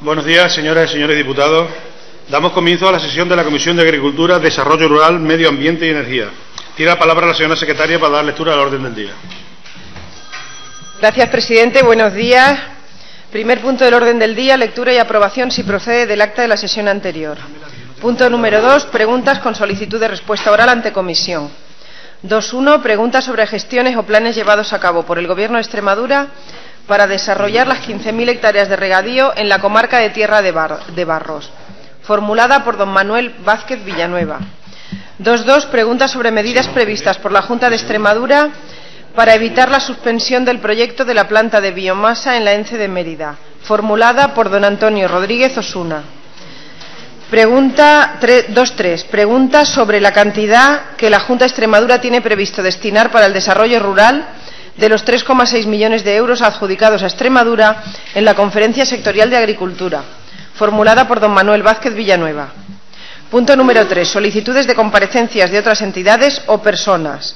Buenos días, señoras y señores diputados. Damos comienzo a la sesión de la Comisión de Agricultura, Desarrollo Rural, Medio Ambiente y Energía. Tiene la palabra la señora secretaria para dar lectura al orden del día. Gracias, presidente. Buenos días. Primer punto del orden del día, lectura y aprobación, si procede, del acta de la sesión anterior. Punto número 2, preguntas con solicitud de respuesta oral ante comisión. 2.1, preguntas sobre gestiones o planes llevados a cabo por el Gobierno de Extremadura para desarrollar las 15.000 hectáreas de regadío en la comarca de Tierra de Barros, formulada por don Manuel Vázquez Villanueva. 2.2, preguntas sobre medidas previstas por la Junta de Extremadura para evitar la suspensión del proyecto de la planta de biomasa en la ENCE de Mérida, formulada por don Antonio Rodríguez Osuna. 2.3, preguntas sobre la cantidad que la Junta de Extremadura tiene previsto destinar para el desarrollo rural de los 3,6 millones de euros adjudicados a Extremadura en la Conferencia Sectorial de Agricultura, formulada por don Manuel Vázquez Villanueva. Punto número 3, solicitudes de comparecencias de otras entidades o personas.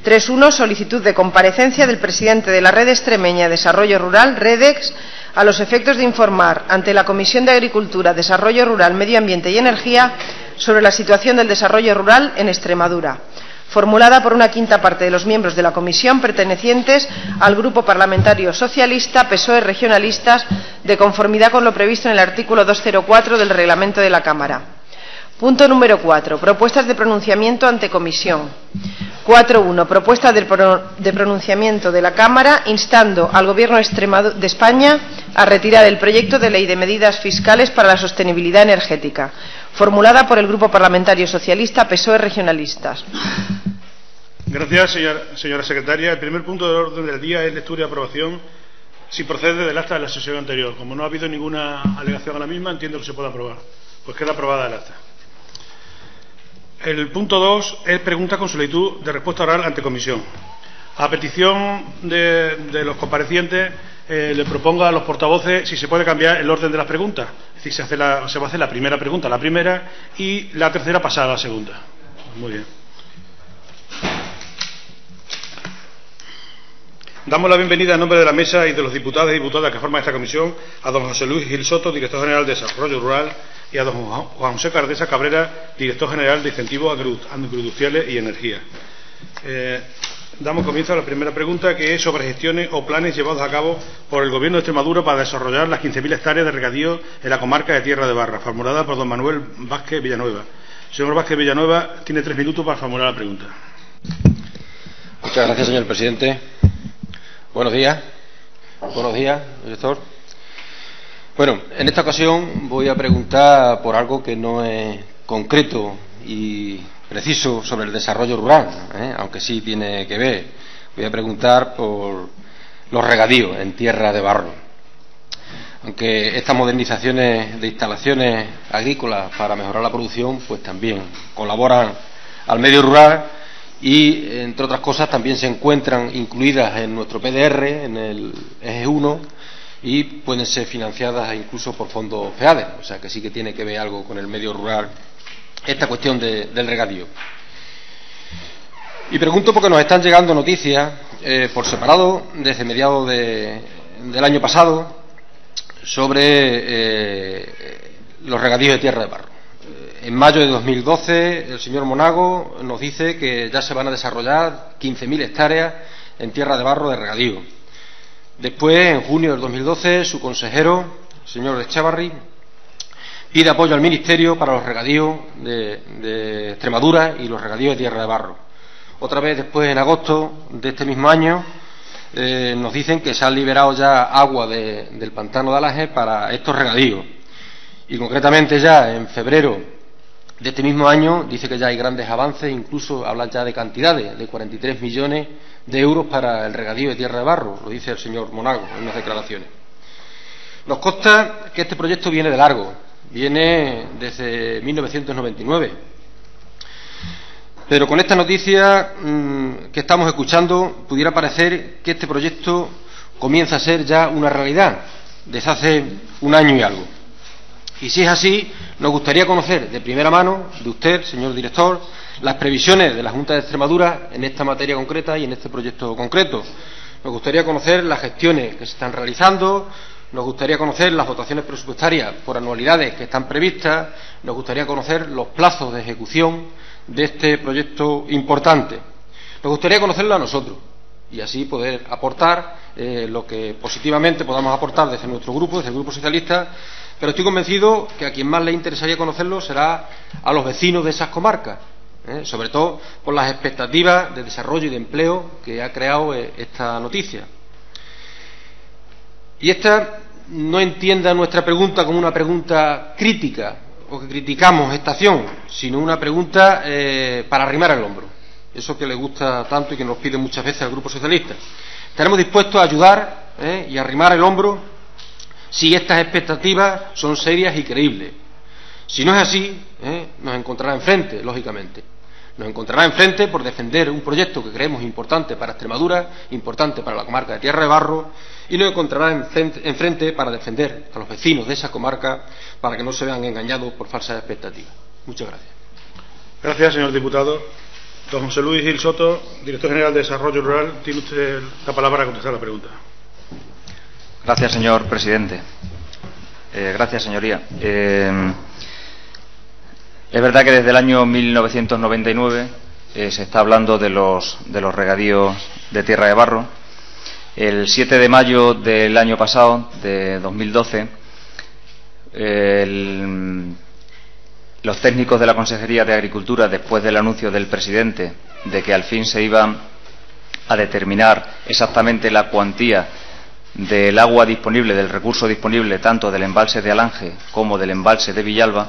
3.1, solicitud de comparecencia del presidente de la Red Extremeña de Desarrollo Rural, REDEX, a los efectos de informar ante la Comisión de Agricultura, Desarrollo Rural, Medio Ambiente y Energía sobre la situación del desarrollo rural en Extremadura, formulada por una quinta parte de los miembros de la comisión pertenecientes al Grupo Parlamentario Socialista, PSOE Regionalistas, de conformidad con lo previsto en el artículo 204 del Reglamento de la Cámara. Punto número 4. Propuestas de pronunciamiento ante comisión. 4.1. Propuesta de pronunciamiento de la Cámara instando al Gobierno de España a retirar el proyecto de ley de medidas fiscales para la sostenibilidad energética, formulada por el Grupo Parlamentario Socialista, PSOE Regionalistas. Gracias, señora secretaria. El primer punto del orden del día es lectura y aprobación, si procede del acta de la sesión anterior. Como no ha habido ninguna alegación a la misma, entiendo que se puede aprobar. Pues queda aprobada el acta. El punto 2 es pregunta con solicitud de respuesta oral ante comisión. A petición de los comparecientes, le propongo a los portavoces si se puede cambiar el orden de las preguntas. Es decir, se va a hacer la primera pregunta, la primera, y la tercera pasada a la segunda. Muy bien. Damos la bienvenida en nombre de la mesa y de los diputados y diputadas que forman esta comisión a don José Luis Gil Soto, director general de Desarrollo Rural, y a don Juan José Cardesa Cabrera, director general de Incentivos Agroindustriales y Energía. Damos comienzo a la primera pregunta, que es sobre gestiones o planes llevados a cabo por el Gobierno de Extremadura para desarrollar las 15.000 hectáreas de regadío en la comarca de Tierra de Barros, formulada por don Manuel Vázquez Villanueva. Señor Vázquez Villanueva, tiene 3 minutos para formular la pregunta. Muchas gracias, señor presidente. Buenos días. Buenos días, director. Bueno, en esta ocasión voy a preguntar por algo que no es concreto y preciso sobre el desarrollo rural, aunque sí tiene que ver. Voy a preguntar por los regadíos en Tierra de Barro. Aunque estas modernizaciones de instalaciones agrícolas para mejorar la producción, pues también colaboran al medio rural y, entre otras cosas, también se encuentran incluidas en nuestro PDR, en el eje 1, y pueden ser financiadas incluso por fondos FEADER, o sea que sí que tiene que ver algo con el medio rural esta cuestión del regadío. Y pregunto porque nos están llegando noticias por separado desde mediados del año pasado sobre los regadíos de Tierra de Barro. En mayo de 2012 el señor Monago nos dice que ya se van a desarrollar 15.000 hectáreas en Tierra de Barro de regadío. Después, en junio del 2012, su consejero, el señor Echavarri, pide apoyo al Ministerio para los regadíos de Extremadura y los regadíos de Tierra de Barro. Otra vez, después, en agosto de este mismo año, nos dicen que se ha liberado ya agua del pantano de Alaje para estos regadíos. Y concretamente ya en febrero de este mismo año dice que ya hay grandes avances, incluso hablan ya de cantidades, de 43 millones de euros para el regadío de Tierra de Barro, lo dice el señor Monago en unas declaraciones. Nos consta que este proyecto viene de largo, viene desde 1999. Pero con esta noticia que estamos escuchando, pudiera parecer que este proyecto comienza a ser ya una realidad desde hace un año y algo. Y si es así, nos gustaría conocer de primera mano de usted, señor director, las previsiones de la Junta de Extremadura en esta materia concreta y en este proyecto concreto. Nos gustaría conocer las gestiones que se están realizando, Nos gustaría conocer las dotaciones presupuestarias por anualidades que están previstas, nos gustaría conocer los plazos de ejecución de este proyecto importante. Nos gustaría conocerlo a nosotros y así poder aportar lo que positivamente podamos aportar desde nuestro grupo, desde el Grupo Socialista, pero estoy convencido que a quien más le interesaría conocerlo será a los vecinos de esas comarcas, sobre todo por las expectativas de desarrollo y de empleo que ha creado esta noticia. Y esta no entienda nuestra pregunta como una pregunta crítica o que criticamos esta acción, sino una pregunta para arrimar el hombro. Eso que le gusta tanto y que nos pide muchas veces al Grupo Socialista. Estaremos dispuestos a ayudar y a arrimar el hombro si estas expectativas son serias y creíbles. Si no es así, nos encontrará enfrente, lógicamente. Nos encontrará enfrente por defender un proyecto que creemos importante para Extremadura, importante para la comarca de Tierra de Barro, y nos encontrará enfrente para defender a los vecinos de esa comarca para que no se vean engañados por falsas expectativas. Muchas gracias. Gracias, señor diputado. Don José Luis Gil Soto, director general de Desarrollo Rural, tiene usted la palabra para contestar la pregunta. Gracias, señor presidente. Gracias, señoría. Es verdad que desde el año 1999 se está hablando de los regadíos de Tierra de Barro. El 7 de mayo del año pasado, de 2012, los técnicos de la Consejería de Agricultura, después del anuncio del presidente de que al fin se iba a determinar exactamente la cuantía del agua disponible, del recurso disponible tanto del embalse de Alange como del embalse de Villalba,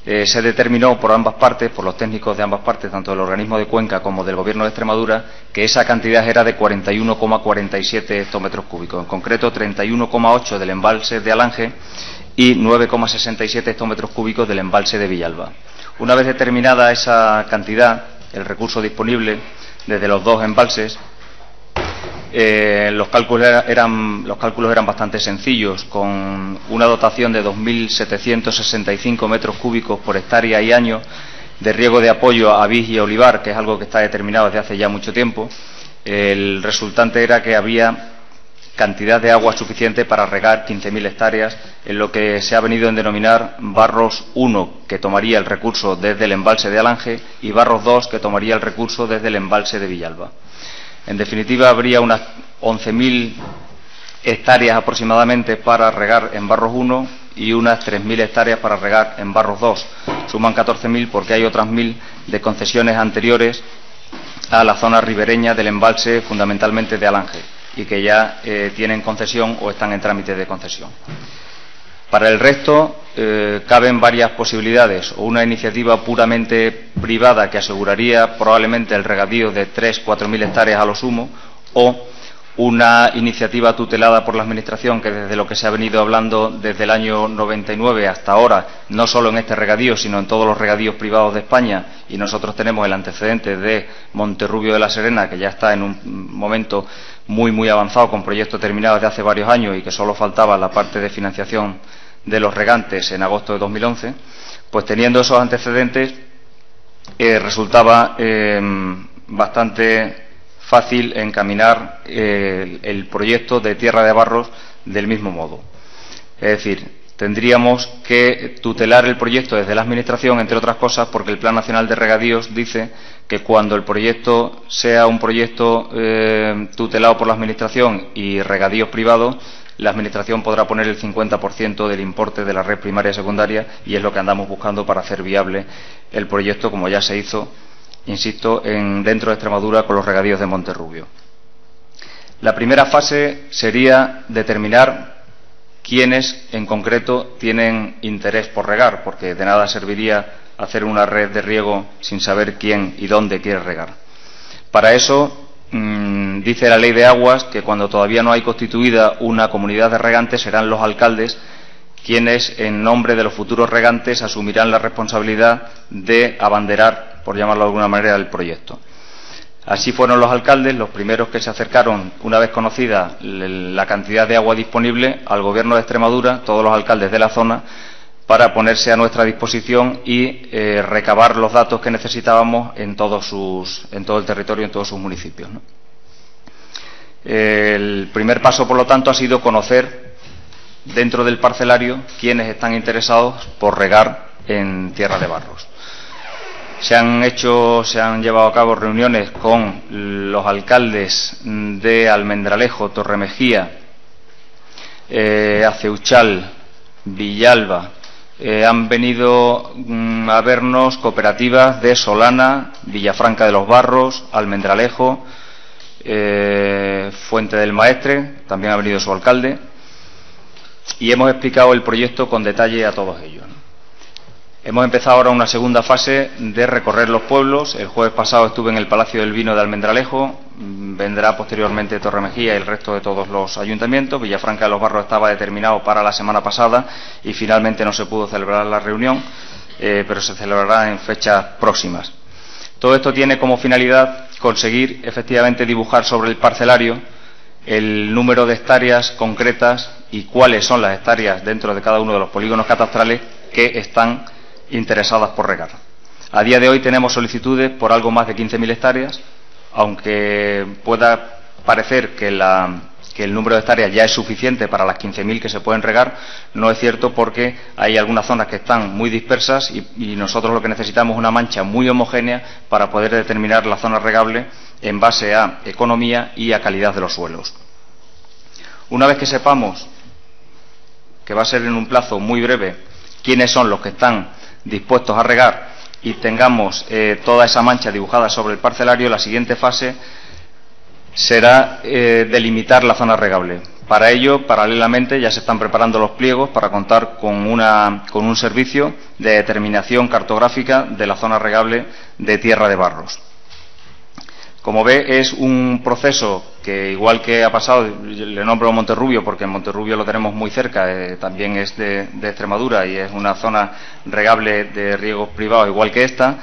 se determinó por ambas partes, por los técnicos de ambas partes, tanto del organismo de Cuenca como del Gobierno de Extremadura, que esa cantidad era de 41,47 hectómetros cúbicos, en concreto 31,8 del embalse de Alange y 9,67 hectómetros cúbicos del embalse de Villalba. Una vez determinada esa cantidad, el recurso disponible desde los dos embalses, los cálculos eran bastante sencillos, con una dotación de 2.765 metros cúbicos por hectárea y año de riego de apoyo a vid y olivar, que es algo que está determinado desde hace ya mucho tiempo. El resultante era que había cantidad de agua suficiente para regar 15.000 hectáreas en lo que se ha venido a denominar Barros 1, que tomaría el recurso desde el embalse de Alange, y Barros 2, que tomaría el recurso desde el embalse de Villalba. En definitiva, habría unas 11.000 hectáreas aproximadamente para regar en Barros 1 y unas 3.000 hectáreas para regar en Barros 2. Suman 14.000 porque hay otras 1.000 de concesiones anteriores a la zona ribereña del embalse, fundamentalmente de Alange, y que ya tienen concesión o están en trámite de concesión. Para el resto caben varias posibilidades, o una iniciativa puramente privada que aseguraría probablemente el regadío de 3.000–4.000 hectáreas a lo sumo, o una iniciativa tutelada por la Administración, que desde lo que se ha venido hablando desde el año 99 hasta ahora, no solo en este regadío, sino en todos los regadíos privados de España, y nosotros tenemos el antecedente de Monterrubio de la Serena, que ya está en un momento muy avanzado, con proyectos terminados de hace varios años y que solo faltaba la parte de financiación de los regantes en agosto de 2011, pues teniendo esos antecedentes resultaba bastante fácil encaminar el proyecto de Tierra de Barros del mismo modo. Es decir, tendríamos que tutelar el proyecto desde la Administración, entre otras cosas, porque el Plan Nacional de Regadíos dice que cuando el proyecto sea un proyecto tutelado por la Administración y regadíos privados, la Administración podrá poner el 50% del importe de la red primaria y secundaria, y es lo que andamos buscando para hacer viable el proyecto, como ya se hizo, insisto, dentro de Extremadura con los regadíos de Monterrubio. La primera fase sería determinar quiénes en concreto tienen interés por regar, porque de nada serviría hacer una red de riego sin saber quién y dónde quiere regar. Para eso dice la Ley de Aguas que cuando todavía no hay constituida una comunidad de regantes serán los alcaldes quienes, en nombre de los futuros regantes, asumirán la responsabilidad de abanderar, por llamarlo de alguna manera, el proyecto. Así fueron los alcaldes los primeros que se acercaron, una vez conocida la cantidad de agua disponible, al Gobierno de Extremadura, todos los alcaldes de la zona, para ponerse a nuestra disposición y recabar los datos que necesitábamos en todo el territorio, en todos sus municipios, ¿no? El primer paso, por lo tanto, ha sido conocer dentro del parcelario quienes están interesados por regar en Tierra de Barros. Se han llevado a cabo reuniones con los alcaldes de Almendralejo, Torremejía, Aceuchal, Villalba. Han venido a vernos cooperativas de Solana, Villafranca de los Barros, Almendralejo, Fuente del Maestre, también ha venido su alcalde, y hemos explicado el proyecto con detalle a todos ellos. Hemos empezado ahora una segunda fase de recorrer los pueblos. El jueves pasado estuve en el Palacio del Vino de Almendralejo, vendrá posteriormente Torremejía y el resto de todos los ayuntamientos. Villafranca de los Barros estaba determinado para la semana pasada y finalmente no se pudo celebrar la reunión, pero se celebrará en fechas próximas. Todo esto tiene como finalidad conseguir efectivamente dibujar sobre el parcelario el número de hectáreas concretas y cuáles son las hectáreas dentro de cada uno de los polígonos catastrales que están interesadas por regar. A día de hoy tenemos solicitudes por algo más de 15.000 hectáreas, aunque pueda parecer que el número de hectáreas ya es suficiente para las 15.000 que se pueden regar. No es cierto, porque hay algunas zonas que están muy dispersas y nosotros lo que necesitamos es una mancha muy homogénea para poder determinar la zona regable en base a economía y a calidad de los suelos. Una vez que sepamos, que va a ser en un plazo muy breve, quiénes son los que están dispuestos a regar y tengamos toda esa mancha dibujada sobre el parcelario, la siguiente fase será delimitar la zona regable. Para ello, paralelamente, ya se están preparando los pliegos para contar con un servicio de determinación cartográfica de la zona regable de Tierra de Barros. Como ve, es un proceso que, igual que ha pasado, le nombro Monterrubio porque en Monterrubio lo tenemos muy cerca, también es de Extremadura y es una zona regable de riegos privados igual que esta.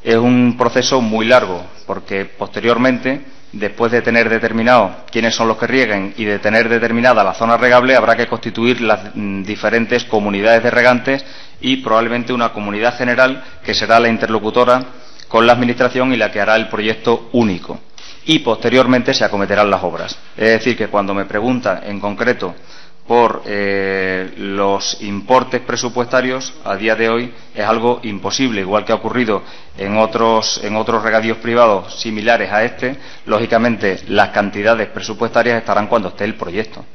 Es un proceso muy largo, porque posteriormente, después de tener determinado quiénes son los que rieguen y de tener determinada la zona regable, habrá que constituir las diferentes comunidades de regantes y probablemente una comunidad general que será la interlocutora con la Administración y la que hará el proyecto único. Y posteriormente se acometerán las obras. Es decir, que cuando me pregunta en concreto por los importes presupuestarios, a día de hoy es algo imposible, igual que ha ocurrido en otros regadíos privados similares a este. Lógicamente, las cantidades presupuestarias estarán cuando esté el proyecto,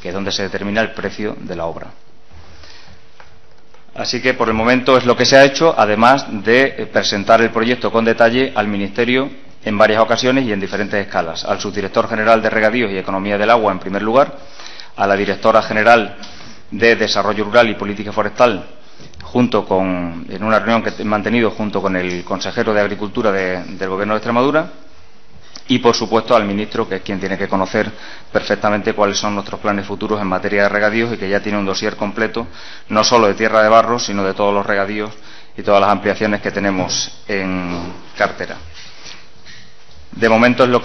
que es donde se determina el precio de la obra. Así que, por el momento, es lo que se ha hecho, además de presentar el proyecto con detalle al Ministerio en varias ocasiones y en diferentes escalas. Al Subdirector General de Regadíos y Economía del Agua, en primer lugar, a la Directora General de Desarrollo Rural y Política Forestal, en una reunión que he mantenido junto con el consejero de Agricultura del Gobierno de Extremadura, y, por supuesto, al Ministro, que es quien tiene que conocer perfectamente cuáles son nuestros planes futuros en materia de regadíos y que ya tiene un dossier completo, no solo de Tierra de Barros, sino de todos los regadíos y todas las ampliaciones que tenemos en cartera. De momento es lo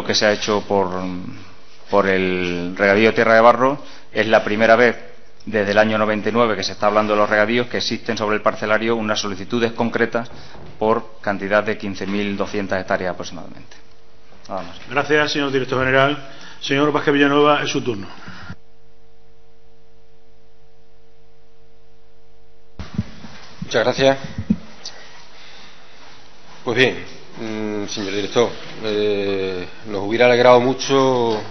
que se ha hecho por el regadío de Tierra de Barros. Es la primera vez desde el año 99 que se está hablando de los regadíos, que existen sobre el parcelario unas solicitudes concretas por cantidad de 15.200 hectáreas aproximadamente. Nada más. Gracias, señor Director General. Señor Vázquez Villanueva, es su turno. Muchas gracias. Pues bien, señor Director, nos hubiera alegrado mucho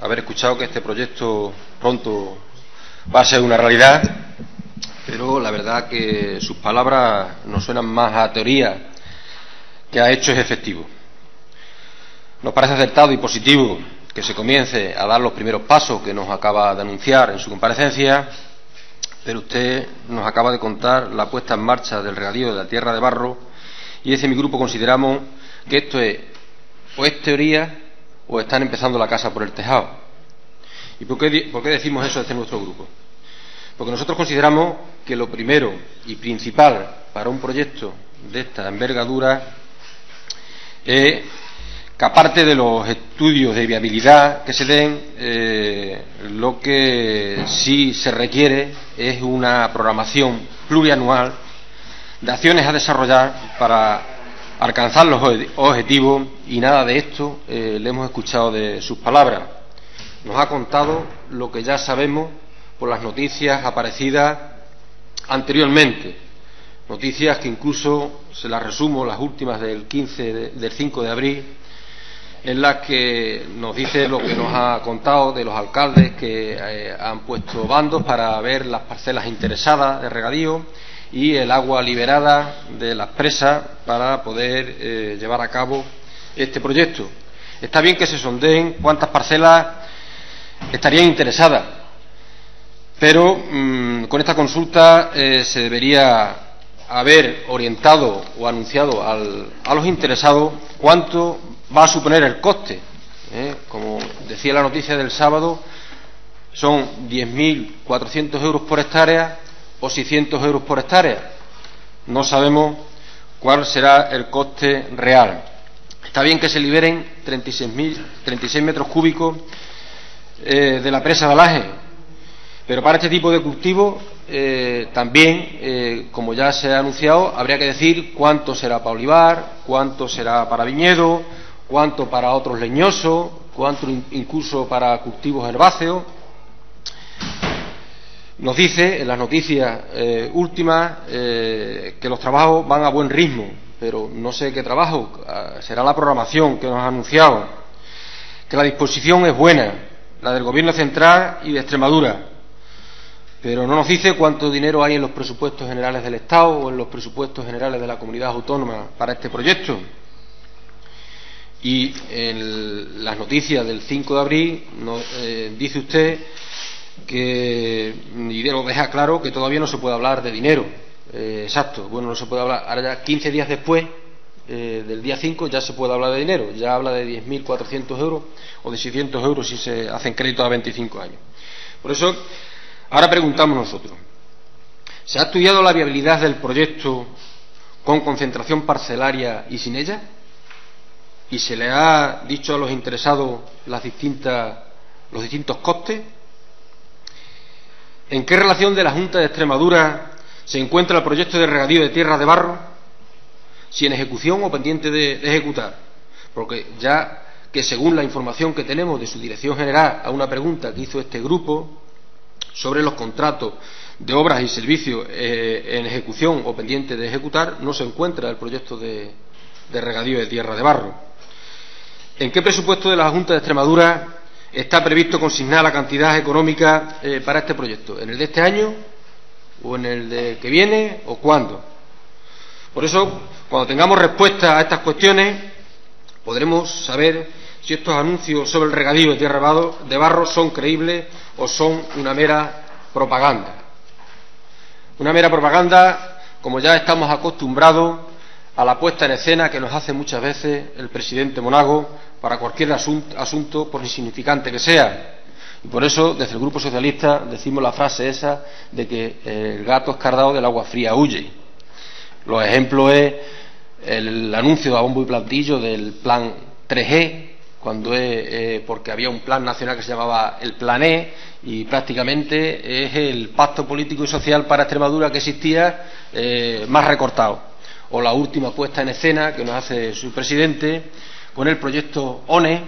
haber escuchado que este proyecto pronto va a ser una realidad, pero la verdad que sus palabras nos suenan más a teoría que a hechos efectivos. Nos parece acertado y positivo que se comience a dar los primeros pasos que nos acaba de anunciar en su comparecencia, pero usted nos acaba de contar la puesta en marcha del regadío de la Tierra de Barro, y desde mi grupo consideramos que esto es teoría o están empezando la casa por el tejado. ¿Y por qué decimos eso desde nuestro grupo? Porque nosotros consideramos que lo primero y principal para un proyecto de esta envergadura es que, aparte de los estudios de viabilidad que se den, lo que sí se requiere es una programación plurianual de acciones a desarrollar para alcanzar los objetivos, y nada de esto le hemos escuchado de sus palabras. Nos ha contado lo que ya sabemos por las noticias aparecidas anteriormente, noticias que incluso se las resumo, las últimas del 5 de abril, en las que nos dice lo que nos ha contado de los alcaldes que han puesto bandos para ver las parcelas interesadas de regadío y el agua liberada de las presas para poder llevar a cabo este proyecto. Está bien que se sondeen cuántas parcelas estarían interesadas, pero con esta consulta se debería haber orientado o anunciado a los interesados cuánto va a suponer el coste. Como decía la noticia del sábado, son 10.400 euros por hectárea o 600 euros por hectárea. No sabemos cuál será el coste real. Está bien que se liberen 36 metros cúbicos de la presa de Alaje, pero para este tipo de cultivo también, como ya se ha anunciado, habría que decir cuánto será para olivar, cuánto será para viñedo, cuánto para otros leñosos, cuánto incluso para cultivos herbáceos. Nos dice en las noticias últimas que los trabajos van a buen ritmo, pero no sé qué trabajo, será la programación que nos ha anunciado, que la disposición es buena, la del Gobierno central y de Extremadura, pero no nos dice cuánto dinero hay en los presupuestos generales del Estado o en los presupuestos generales de la comunidad autónoma para este proyecto. Y en las noticias del 5 de abril dice usted que, y lo deja claro, que todavía no se puede hablar de dinero. Exacto, bueno, no se puede hablar. Ahora ya 15 días después del día 5 ya se puede hablar de dinero, ya habla de 10.400 euros o de 600 euros si se hacen créditos a 25 años. Por eso, ahora preguntamos nosotros, ¿se ha estudiado la viabilidad del proyecto con concentración parcelaria y sin ella? ¿Y se le ha dicho a los interesados los distintos costes? ¿En qué relación de la Junta de Extremadura se encuentra el proyecto de regadío de tierras de barro? ¿Si en ejecución o pendiente de ejecutar? Porque ya que según la información que tenemos de su dirección general a una pregunta que hizo este grupo sobre los contratos de obras y servicios en ejecución o pendiente de ejecutar, no se encuentra el proyecto de regadío de tierra de barro. ¿En qué presupuesto de la Junta de Extremadura está previsto consignar la cantidad económica para este proyecto? ¿En el de este año o en el de que viene o cuándo? Por eso, cuando tengamos respuesta a estas cuestiones, podremos saber si estos anuncios sobre el regadío de tierra de barro son creíbles o son una mera propaganda. Una mera propaganda, como ya estamos acostumbrados a la puesta en escena que nos hace muchas veces el presidente Monago para cualquier asunto, por insignificante que sea. Y por eso, desde el Grupo Socialista, decimos la frase esa de que el gato escardado del agua fría huye. Los ejemplos es el anuncio a bombo y platillo del plan 3G, cuando porque había un plan nacional que se llamaba el Plan E, y prácticamente es el pacto político y social para Extremadura que existía más recortado. O la última puesta en escena que nos hace su presidente con el proyecto ONE,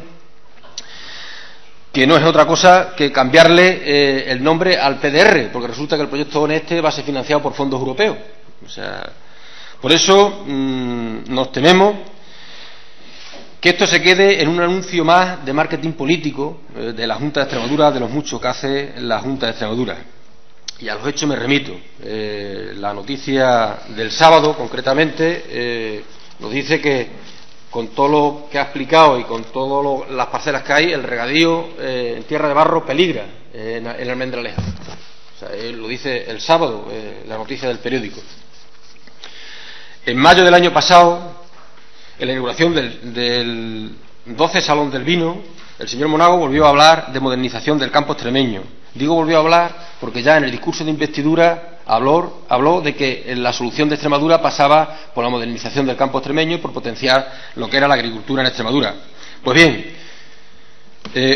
que no es otra cosa que cambiarle el nombre al PDR, porque resulta que el proyecto ONE va a ser financiado por fondos europeos. O sea, por eso nos tememos que esto se quede en un anuncio más de marketing político de la Junta de Extremadura, de los muchos que hace la Junta de Extremadura. Y a los hechos me remito. La noticia del sábado, concretamente, nos dice que con todo lo que ha explicado y con todas las parcelas que hay, el regadío en tierra de barro peligra en Almendralejo. O sea, lo dice el sábado, la noticia del periódico. En mayo del año pasado, en la inauguración del 12 Salón del Vino, el señor Monago volvió a hablar de modernización del campo extremeño. Digo volvió a hablar porque ya en el discurso de investidura habló de que la solución de Extremadura pasaba por la modernización del campo extremeño y por potenciar lo que era la agricultura en Extremadura. Pues bien,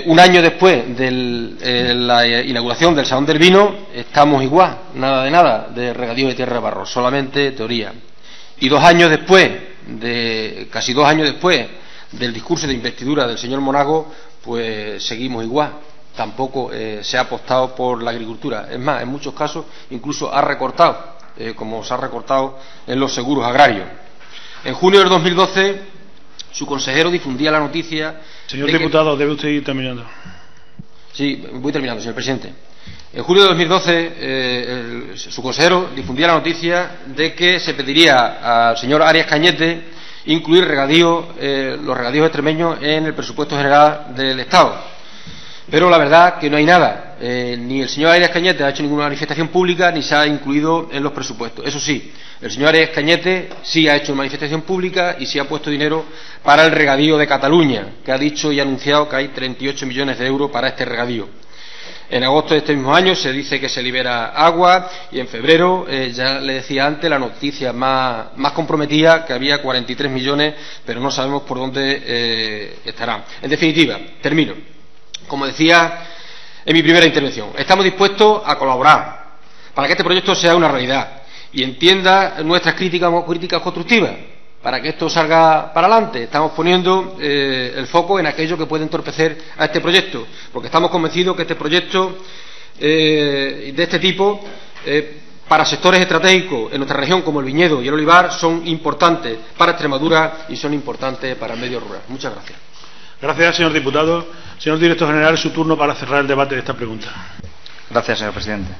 un año después de la inauguración del Salón del Vino, estamos igual, nada de nada de regadío de tierra de barro, solamente teoría. Y casi 2 años después del discurso de investidura del señor Monago, pues seguimos igual. tampoco se ha apostado por la agricultura. Es más, en muchos casos incluso ha recortado, como se ha recortado en los seguros agrarios. En junio del 2012, su consejero difundía la noticia... Señor diputado, debe usted ir terminando. Sí, voy terminando, señor presidente. En julio de 2012, su consejero difundía la noticia de que se pediría al señor Arias Cañete incluir los regadíos extremeños en el presupuesto general del Estado. Pero la verdad que no hay nada. Ni el señor Arias Cañete ha hecho ninguna manifestación pública ni se ha incluido en los presupuestos. Eso sí, el señor Arias Cañete sí ha hecho manifestación pública y sí ha puesto dinero para el regadío de Cataluña, que ha dicho y anunciado que hay 38 millones de euros para este regadío. En agosto de este mismo año se dice que se libera agua y en febrero, ya le decía antes, la noticia más comprometida, que había 43 millones, pero no sabemos por dónde estarán. En definitiva, termino. Como decía en mi primera intervención, estamos dispuestos a colaborar para que este proyecto sea una realidad y entienda nuestras críticas constructivas. Para que esto salga para adelante, estamos poniendo el foco en aquello que puede entorpecer a este proyecto, porque estamos convencidos que este proyecto de este tipo, para sectores estratégicos en nuestra región como el viñedo y el olivar, son importantes para Extremadura y son importantes para el medio rural. Muchas gracias. Gracias, señor diputado. Señor director general, su turno para cerrar el debate de esta pregunta. Gracias, señor presidente.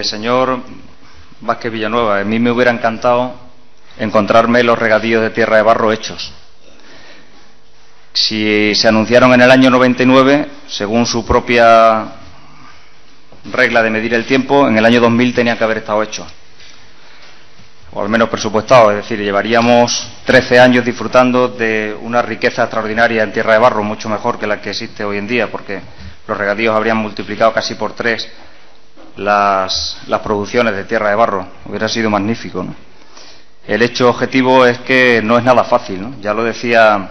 Señor Vázquez Villanueva, a mí me hubiera encantado encontrarme los regadíos de tierra de barro hechos. Si se anunciaron en el año 99, según su propia regla de medir el tiempo, en el año 2000 tenían que haber estado hechos, o al menos presupuestados. Es decir, llevaríamos 13 años disfrutando de una riqueza extraordinaria en tierra de barro, mucho mejor que la que existe hoy en día, porque los regadíos habrían multiplicado casi por 3 las producciones de tierra de barro. Hubiera sido magnífico, ¿no? El hecho objetivo es que no es nada fácil, ¿no? Ya lo decía,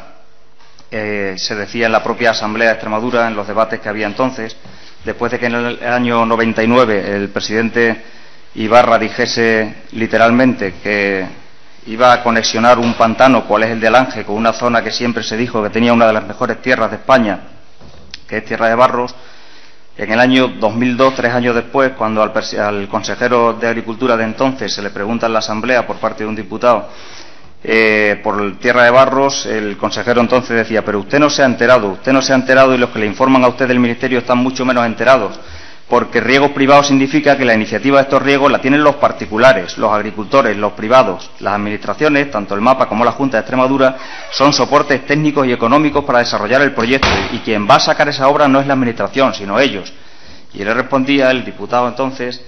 se decía en la propia Asamblea de Extremadura, en los debates que había entonces, después de que en el año 99 el presidente Ibarra dijese literalmente que iba a conexionar un pantano, cual es el de Alange, con una zona que siempre se dijo que tenía una de las mejores tierras de España, que es tierra de barros. En el año 2002, 3 años después, cuando al consejero de Agricultura de entonces se le pregunta en la Asamblea por parte de un diputado por tierra de barros, el consejero entonces decía: pero usted no se ha enterado y los que le informan a usted del Ministerio están mucho menos enterados, porque riegos privados significa que la iniciativa de estos riegos la tienen los particulares, los agricultores, los privados. Las administraciones, tanto el MAPA como la Junta de Extremadura, son soportes técnicos y económicos para desarrollar el proyecto, y quien va a sacar esa obra no es la administración, sino ellos. Y le respondía el diputado entonces: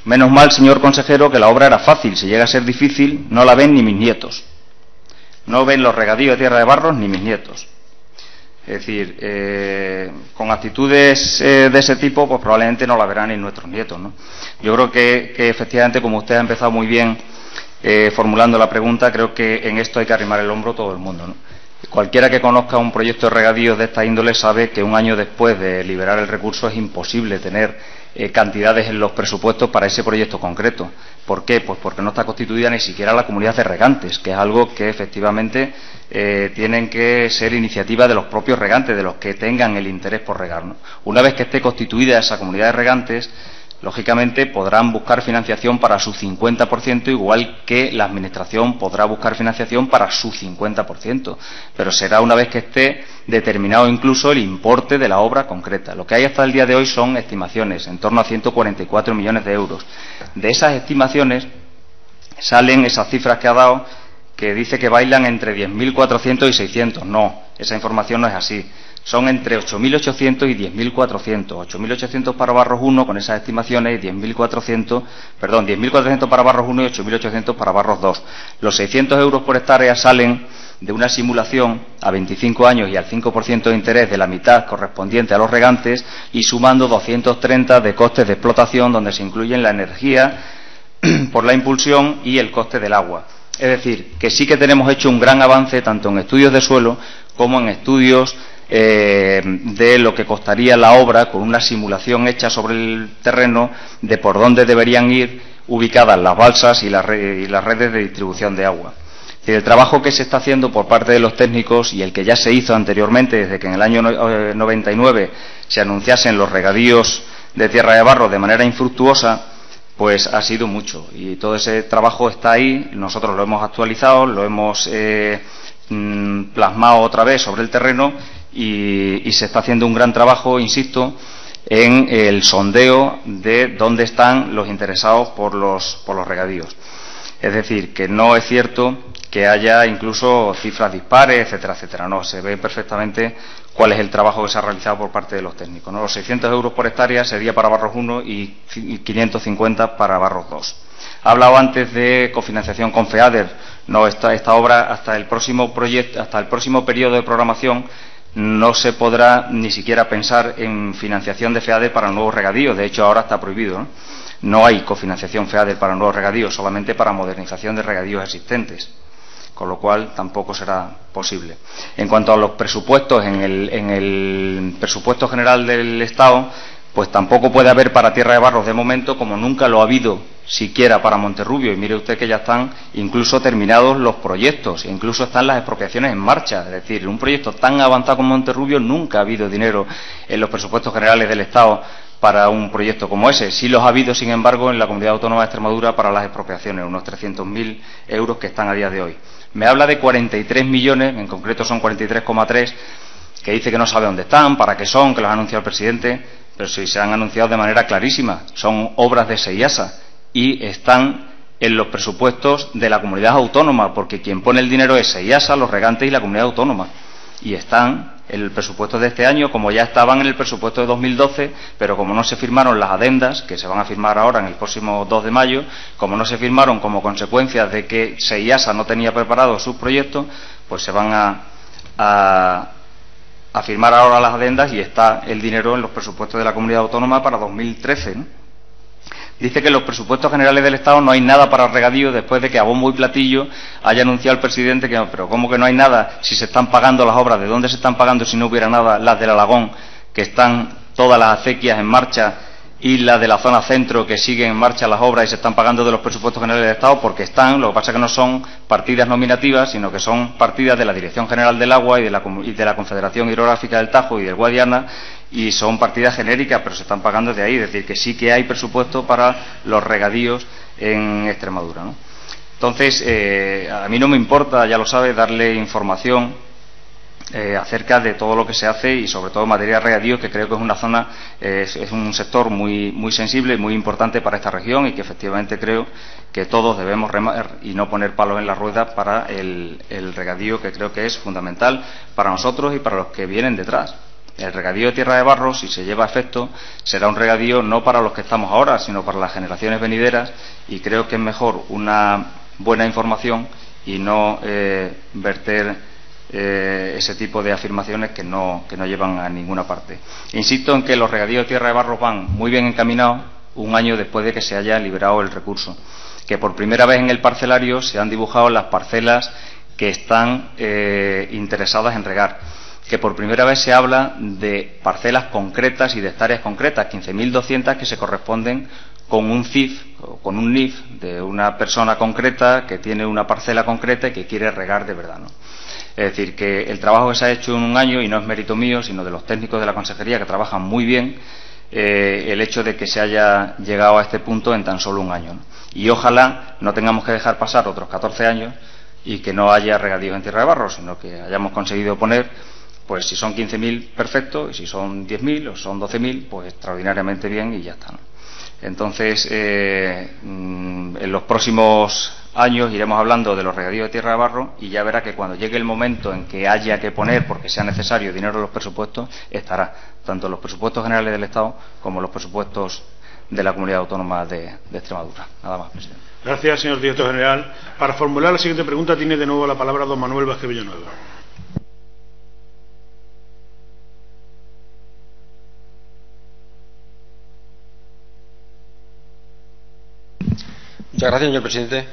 menos mal, señor consejero, que la obra era fácil. Si llega a ser difícil, no la ven ni mis nietos. No ven los regadíos de tierra de barros ni mis nietos. Es decir, con actitudes de ese tipo, pues probablemente no la verán ni nuestros nietos, ¿no? Yo creo que efectivamente, como usted ha empezado muy bien formulando la pregunta, creo que en esto hay que arrimar el hombro todo el mundo, ¿no? Cualquiera que conozca un proyecto de regadíos de esta índole sabe que un año después de liberar el recurso es imposible tener cantidades en los presupuestos para ese proyecto concreto. ¿Por qué? Pues porque no está constituida ni siquiera la comunidad de regantes, que es algo que efectivamente tienen que ser iniciativa de los propios regantes, de los que tengan el interés por regar, ¿no? Una vez que esté constituida esa comunidad de regantes, lógicamente podrán buscar financiación para su 50%, igual que la Administración podrá buscar financiación para su 50%, pero será una vez que esté determinado incluso el importe de la obra concreta. Lo que hay hasta el día de hoy son estimaciones, en torno a 144 millones de euros. De esas estimaciones salen esas cifras que ha dado, que dice que bailan entre 10.400 y 600. No, esa información no es así. Son entre 8.800 y 10.400. 8.800 para Barros 1 con esas estimaciones y 10.400 para Barros 1 y 8.800 para Barros 2. Los 600 euros por hectárea salen de una simulación a 25 años y al 5% de interés de la mitad correspondiente a los regantes, y sumando 230 de costes de explotación, donde se incluyen la energía por la impulsión y el coste del agua. Es decir, que sí que tenemos hecho un gran avance tanto en estudios de suelo como en estudios de lo que costaría la obra, con una simulación hecha sobre el terreno de por dónde deberían ir ubicadas las balsas y las redes de distribución de agua. El trabajo que se está haciendo por parte de los técnicos, y el que ya se hizo anteriormente, desde que en el año 99 se anunciasen los regadíos de Tierra de Barro de manera infructuosa, pues ha sido mucho. Y todo ese trabajo está ahí, nosotros lo hemos actualizado, lo hemos plasmado otra vez sobre el terreno y se está haciendo un gran trabajo, insisto, en el sondeo de dónde están los interesados por los regadíos. Es decir, que no es cierto que haya incluso cifras dispares, etcétera, etcétera. No, se ve perfectamente cuál es el trabajo que se ha realizado por parte de los técnicos, ¿no? Los 600 euros por hectárea sería para Barros 1 y 550 para Barros 2. Ha hablado antes de cofinanciación con FEADER. No, esta obra hasta el próximo periodo de programación no se podrá ni siquiera pensar en financiación de FEADER para nuevos regadíos. De hecho, ahora está prohibido, ¿no? No hay cofinanciación FEADER para nuevos regadíos, solamente para modernización de regadíos existentes, con lo cual tampoco será posible. En cuanto a los presupuestos, en el presupuesto general del Estado, pues tampoco puede haber para Tierra de Barros de momento, como nunca lo ha habido siquiera para Monterrubio. Y mire usted que ya están incluso terminados los proyectos, e incluso están las expropiaciones en marcha. Es decir, en un proyecto tan avanzado como Monterrubio nunca ha habido dinero en los presupuestos generales del Estado para un proyecto como ese. Sí los ha habido, sin embargo, en la Comunidad Autónoma de Extremadura para las expropiaciones, unos 300.000 euros que están a día de hoy. Me habla de 43 millones, en concreto son 43,3, que dice que no sabe dónde están, para qué son, que los ha anunciado el presidente, pero sí se han anunciado de manera clarísima. Son obras de SEIASA y están en los presupuestos de la comunidad autónoma, porque quien pone el dinero es SEIASA, los regantes y la comunidad autónoma. Y están en el presupuesto de este año, como ya estaban en el presupuesto de 2012, pero como no se firmaron las adendas, que se van a firmar ahora en el próximo 2 de mayo, como no se firmaron como consecuencia de que SEIASA no tenía preparados sus proyectos, pues se van a firmar ahora las adendas y está el dinero en los presupuestos de la comunidad autónoma para 2013, ¿no? Dice que en los presupuestos generales del Estado no hay nada para regadío, después de que a bombo y platillo haya anunciado el presidente que, pero ¿cómo que no hay nada si se están pagando las obras? ¿De dónde se están pagando si no hubiera nada? Las del Alagón, que están todas las acequias en marcha, y las de la zona centro, que siguen en marcha las obras y se están pagando de los presupuestos generales del Estado, porque están. Lo que pasa es que no son partidas nominativas, sino que son partidas de la Dirección General del Agua y de la Confederación Hidrográfica del Tajo y del Guadiana, y son partidas genéricas, pero se están pagando de ahí. Es decir, que sí que hay presupuesto para los regadíos en Extremadura, ¿no? Entonces, a mí no me importa, ya lo sabe, darle información acerca de todo lo que se hace, y sobre todo en materia de regadíos, que creo que es una zona, es un sector muy, muy sensible y muy importante para esta región, y que efectivamente creo que todos debemos remar y no poner palos en la rueda para el regadío, que creo que es fundamental para nosotros y para los que vienen detrás. El regadío de Tierra de Barro, si se lleva a efecto, será un regadío no para los que estamos ahora, sino para las generaciones venideras, y creo que es mejor una buena información y no verter ese tipo de afirmaciones que no llevan a ninguna parte. Insisto en que los regadíos de Tierra de Barro van muy bien encaminados un año después de que se haya liberado el recurso, que por primera vez en el parcelario se han dibujado las parcelas que están interesadas en regar, que por primera vez se habla de parcelas concretas y de hectáreas concretas, 15.200 que se corresponden con un CIF o con un NIF de una persona concreta que tiene una parcela concreta y que quiere regar de verdad, ¿no? Es decir, que el trabajo que se ha hecho en un año, y no es mérito mío, sino de los técnicos de la consejería, que trabajan muy bien, el hecho de que se haya llegado a este punto en tan solo un año, ¿no? Y ojalá no tengamos que dejar pasar otros 14 años y que no haya regadíos en Tierra de Barro, sino que hayamos conseguido poner, pues si son 15.000, perfecto, y si son 10.000 o son 12.000, pues extraordinariamente bien, y ya está, ¿no? Entonces, en los próximos años iremos hablando de los regadíos de Tierra de Barro, y ya verá que cuando llegue el momento en que haya que poner, porque sea necesario, dinero en los presupuestos, estará tanto en los presupuestos generales del Estado como en los presupuestos de la Comunidad Autónoma de Extremadura. Nada más, presidente. Gracias, señor director general. Para formular la siguiente pregunta tiene de nuevo la palabra don Manuel Vázquez Villanueva. Muchas gracias, señor presidente.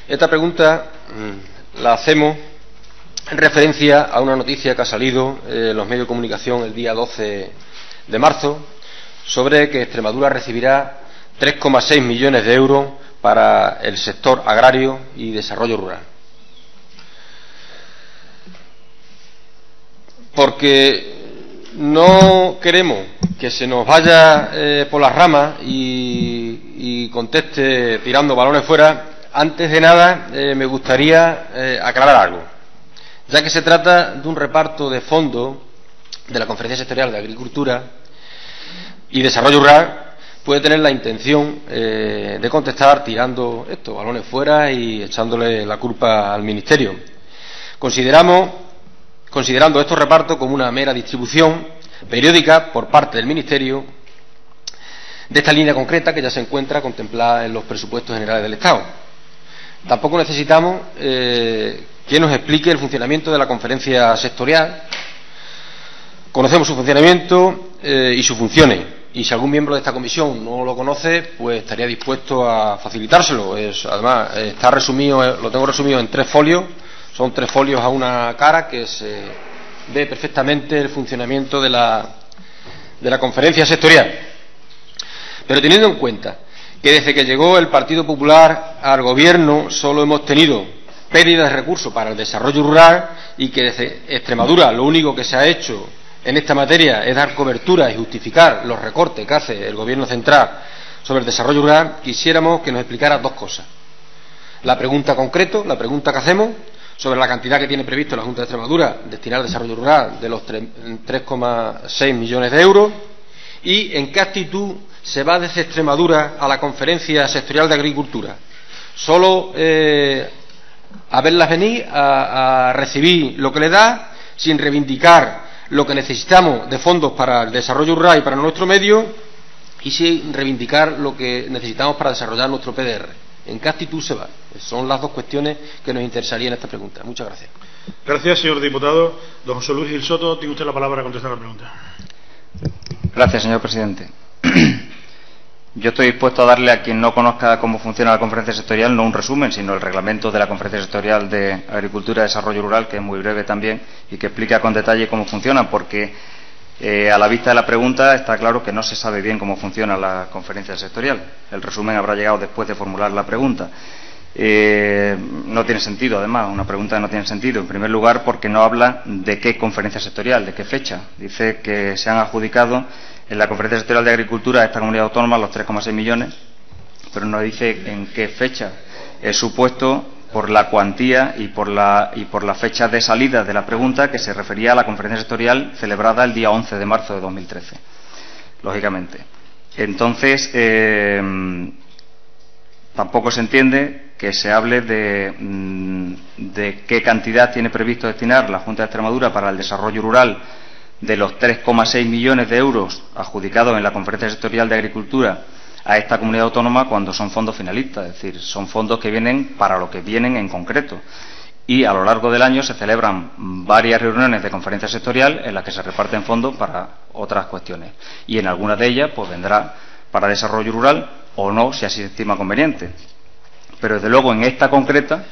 Esta pregunta la hacemos en referencia a una noticia que ha salido en los medios de comunicación el día 12 de marzo sobre que Extremadura recibirá 3,6 millones de euros para el sector agrario y desarrollo rural. Porque porque no queremos que se nos vaya por las ramas y conteste tirando balones fuera. Antes de nada, me gustaría aclarar algo, ya que se trata de un reparto de fondos de la Conferencia Sectorial de Agricultura y Desarrollo Rural. Puede tener la intención de contestar tirando estos balones fuera y echándole la culpa al Ministerio. Considerando estos repartos como una mera distribución periódica por parte del Ministerio de esta línea concreta que ya se encuentra contemplada en los presupuestos generales del Estado. Tampoco necesitamos que nos explique el funcionamiento de la conferencia sectorial. Conocemos su funcionamiento y sus funciones, y si algún miembro de esta comisión no lo conoce, pues estaría dispuesto a facilitárselo. Además, está resumido, lo tengo resumido en 3 folios. Son 3 folios a una cara que se ve perfectamente el funcionamiento de la conferencia sectorial. Pero teniendo en cuenta que desde que llegó el Partido Popular al Gobierno solo hemos tenido pérdida de recursos para el desarrollo rural y que desde Extremadura lo único que se ha hecho en esta materia es dar cobertura y justificar los recortes que hace el Gobierno central sobre el desarrollo rural, quisiéramos que nos explicara 2 cosas. La pregunta que hacemos sobre la cantidad que tiene previsto la Junta de Extremadura destinar al desarrollo rural de los 3,6 millones de euros, y en qué actitud se va desde Extremadura a la Conferencia Sectorial de Agricultura. Solo a verlas venir, a recibir lo que le da, sin reivindicar lo que necesitamos de fondos para el desarrollo rural y para nuestro medio, y sin reivindicar lo que necesitamos para desarrollar nuestro PDR. ¿En qué actitud se va? Son las 2 cuestiones que nos interesarían en esta pregunta. Muchas gracias. Gracias, señor diputado. Don José Luis Gil Soto, tiene usted la palabra para contestar la pregunta. Gracias, señor presidente. Yo estoy dispuesto a darle a quien no conozca cómo funciona la conferencia sectorial no un resumen, sino el reglamento de la Conferencia Sectorial de Agricultura y Desarrollo Rural, que es muy breve también y que explica con detalle cómo funciona, porque a la vista de la pregunta está claro que no se sabe bien cómo funciona la conferencia sectorial. El resumen habrá llegado después de formular la pregunta. No tiene sentido, además, una pregunta que no tiene sentido. En primer lugar, porque no habla de qué conferencia sectorial, de qué fecha. Dice que se han adjudicado en la Conferencia Sectorial de Agricultura a esta comunidad autónoma los 3,6 millones, pero no dice en qué fecha. Es supuesto por la cuantía y por la fecha de salida de la pregunta, que se refería a la conferencia sectorial celebrada el día 11 de marzo de 2013, lógicamente. Entonces, tampoco se entiende que se hable de qué cantidad tiene previsto destinar la Junta de Extremadura para el desarrollo rural de los 3,6 millones de euros adjudicados en la Conferencia Sectorial de Agricultura a esta comunidad autónoma, cuando son fondos finalistas, es decir, son fondos que vienen para lo que vienen en concreto. Y a lo largo del año se celebran varias reuniones de conferencia sectorial en las que se reparten fondos para otras cuestiones. Y en algunas de ellas pues vendrá para desarrollo rural o no, si así se estima conveniente. Pero desde luego en esta concreta,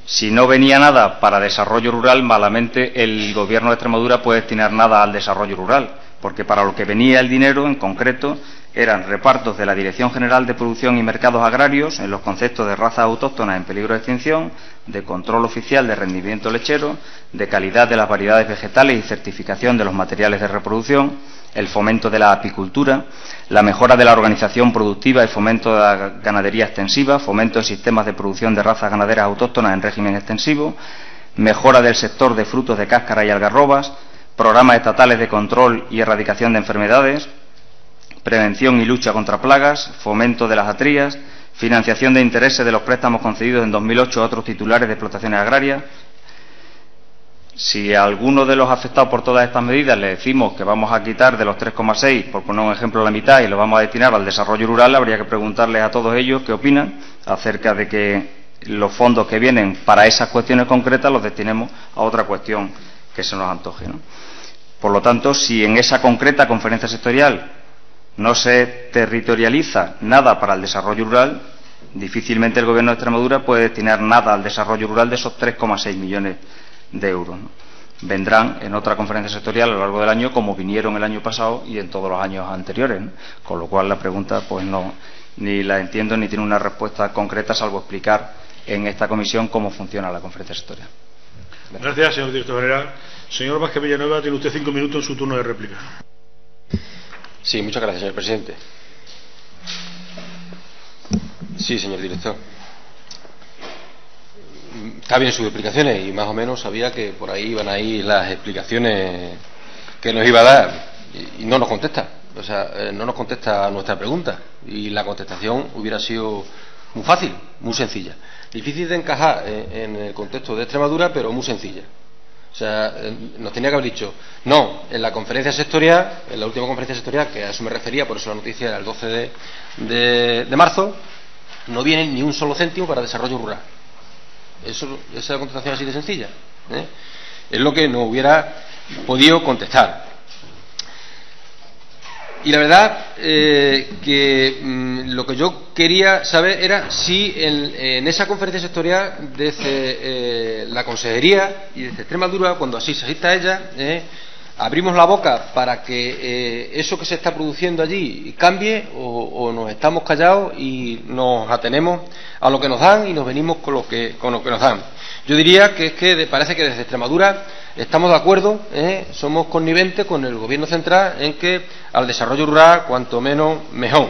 si no venía nada para desarrollo rural, malamente el Gobierno de Extremadura puede destinar nada al desarrollo rural, porque para lo que venía el dinero en concreto eran repartos de la Dirección General de Producción y Mercados Agrarios en los conceptos de razas autóctonas en peligro de extinción, de control oficial de rendimiento lechero, de calidad de las variedades vegetales y certificación de los materiales de reproducción, el fomento de la apicultura, la mejora de la organización productiva y fomento de la ganadería extensiva, fomento de sistemas de producción de razas ganaderas autóctonas en régimen extensivo, mejora del sector de frutos de cáscara y algarrobas, programas estatales de control y erradicación de enfermedades, prevención y lucha contra plagas, fomento de las atrías, financiación de intereses de los préstamos concedidos en 2008 a otros titulares de explotaciones agrarias. Si a alguno de los afectados por todas estas medidas le decimos que vamos a quitar de los 3,6, por poner un ejemplo, la mitad, y lo vamos a destinar al desarrollo rural, habría que preguntarles a todos ellos qué opinan acerca de que los fondos que vienen para esas cuestiones concretas los destinemos a otra cuestión que se nos antoje, ¿no? Por lo tanto, si en esa concreta conferencia sectorial no se territorializa nada para el desarrollo rural, difícilmente el Gobierno de Extremadura puede destinar nada al desarrollo rural de esos 3,6 millones de euros, ¿no? Vendrán en otra conferencia sectorial a lo largo del año, como vinieron el año pasado y en todos los años anteriores, ¿no? Con lo cual la pregunta pues no, ni la entiendo ni tiene una respuesta concreta, salvo explicar en esta comisión cómo funciona la conferencia sectorial. Gracias, señor director general. Señor Vázquez Villanueva, tiene usted 5 minutos en su turno de réplica. Sí, muchas gracias, señor presidente. Sí, señor director. Está bien sus explicaciones y más o menos sabía que por ahí iban a ir las explicaciones que nos iba a dar y no nos contesta. O sea, no nos contesta a nuestra pregunta y la contestación hubiera sido muy fácil, muy sencilla. Difícil de encajar en el contexto de Extremadura, pero muy sencilla. O sea, nos tenía que haber dicho, no, en la conferencia sectorial, en la última conferencia sectorial, que a eso me refería, por eso la noticia era el 12 de marzo, no viene ni un solo céntimo para desarrollo rural. Esa es la contestación así de sencilla. Es lo que nos hubiera podido contestar. Y la verdad que lo que yo quería saber era si en esa conferencia sectorial desde la Consejería y desde Extremadura, cuando así se asista a ella, abrimos la boca para que eso que se está produciendo allí cambie o nos estamos callados y nos atenemos a lo que nos dan y nos venimos con lo que nos dan. Yo diría que es que parece que desde Extremadura estamos de acuerdo, somos conniventes con el Gobierno central en que al desarrollo rural cuanto menos mejor.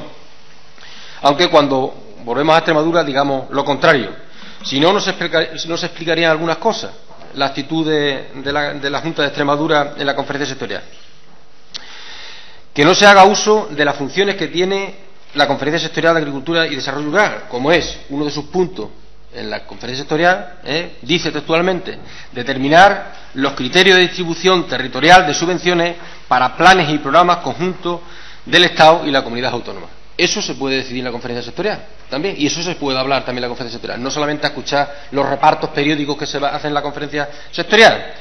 Aunque cuando volvemos a Extremadura digamos lo contrario. Si no, nos explicarían algunas cosas la actitud de la Junta de Extremadura en la conferencia sectorial. Que no se haga uso de las funciones que tiene la Conferencia Sectorial de Agricultura y Desarrollo Rural, como es uno de sus puntos en la conferencia sectorial, dice textualmente, determinar los criterios de distribución territorial de subvenciones para planes y programas conjuntos del Estado y la comunidad autónoma. Eso se puede decidir en la conferencia sectorial también, y eso se puede hablar también en la conferencia sectorial, no solamente escuchar los repartos periódicos que se hacen en la conferencia sectorial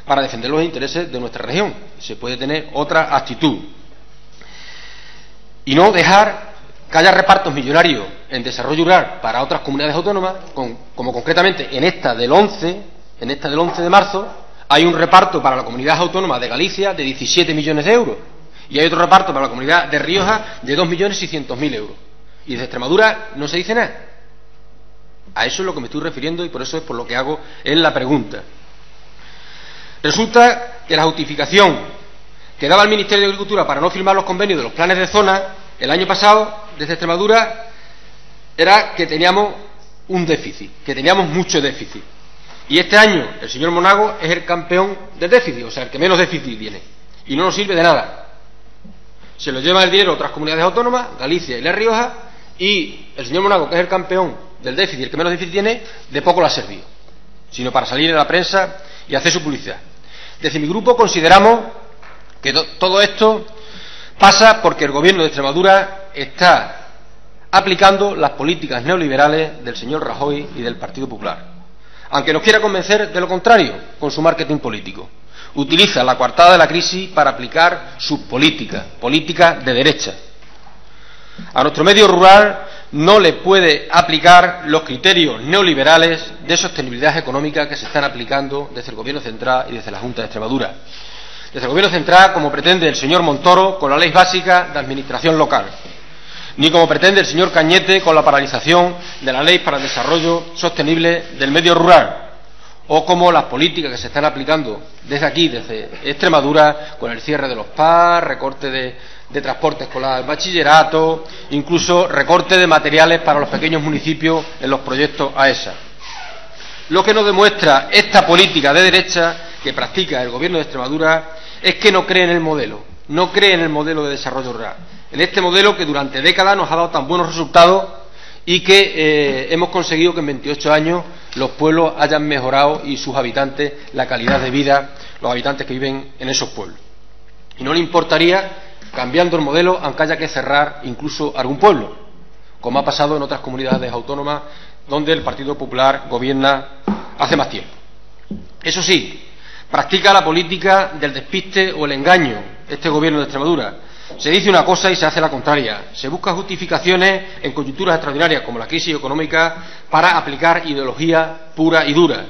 para defender los intereses de nuestra región. Se puede tener otra actitud y no dejar que haya repartos millonarios en desarrollo rural para otras comunidades autónomas, como concretamente en esta del 11 de marzo, hay un reparto para la comunidad autónoma de Galicia de 17 millones de euros y hay otro reparto para la comunidad de Rioja de 2.600.000 euros. Y desde Extremadura no se dice nada. A eso es lo que me estoy refiriendo y por eso es por lo que hago en la pregunta. Resulta que la justificación que daba el Ministerio de Agricultura para no firmar los convenios de los planes de zona el año pasado desde Extremadura era que teníamos un déficit, que teníamos mucho déficit. Y este año el señor Monago es el campeón del déficit, o sea, el que menos déficit tiene. Y no nos sirve de nada. Se lo lleva el dinero a otras comunidades autónomas, Galicia y La Rioja, y el señor Monago, que es el campeón del déficit, el que menos déficit tiene, de poco le ha servido, sino para salir en la prensa y hacer su publicidad. Desde mi grupo consideramos que todo esto pasa porque el Gobierno de Extremadura está aplicando las políticas neoliberales del señor Rajoy y del Partido Popular, aunque nos quiera convencer de lo contrario con su marketing político. Utiliza la coartada de la crisis para aplicar sus políticas de derecha. A nuestro medio rural no le puede aplicar los criterios neoliberales de sostenibilidad económica que se están aplicando desde el Gobierno central y desde la Junta de Extremadura. Desde el Gobierno central, como pretende el señor Montoro con la Ley Básica de Administración Local, ni como pretende el señor Cañete con la paralización de la Ley para el Desarrollo Sostenible del Medio Rural, o como las políticas que se están aplicando desde aquí, desde Extremadura, con el cierre de los PAR, recorte de transporte escolar, bachillerato, incluso recorte de materiales para los pequeños municipios en los proyectos AESA. Lo que nos demuestra esta política de derecha que practica el Gobierno de Extremadura es que no cree en el modelo, no cree en el modelo de desarrollo rural, en este modelo que durante décadas nos ha dado tan buenos resultados y que hemos conseguido que en 28 años los pueblos hayan mejorado y sus habitantes la calidad de vida, los habitantes que viven en esos pueblos. Y no le importaría, cambiando el modelo, aunque haya que cerrar incluso algún pueblo, como ha pasado en otras comunidades autónomas donde el Partido Popular gobierna hace más tiempo. Eso sí, practica la política del despiste o el engaño este Gobierno de Extremadura. Se dice una cosa y se hace la contraria. Se buscan justificaciones en coyunturas extraordinarias como la crisis económica para aplicar ideología pura y dura.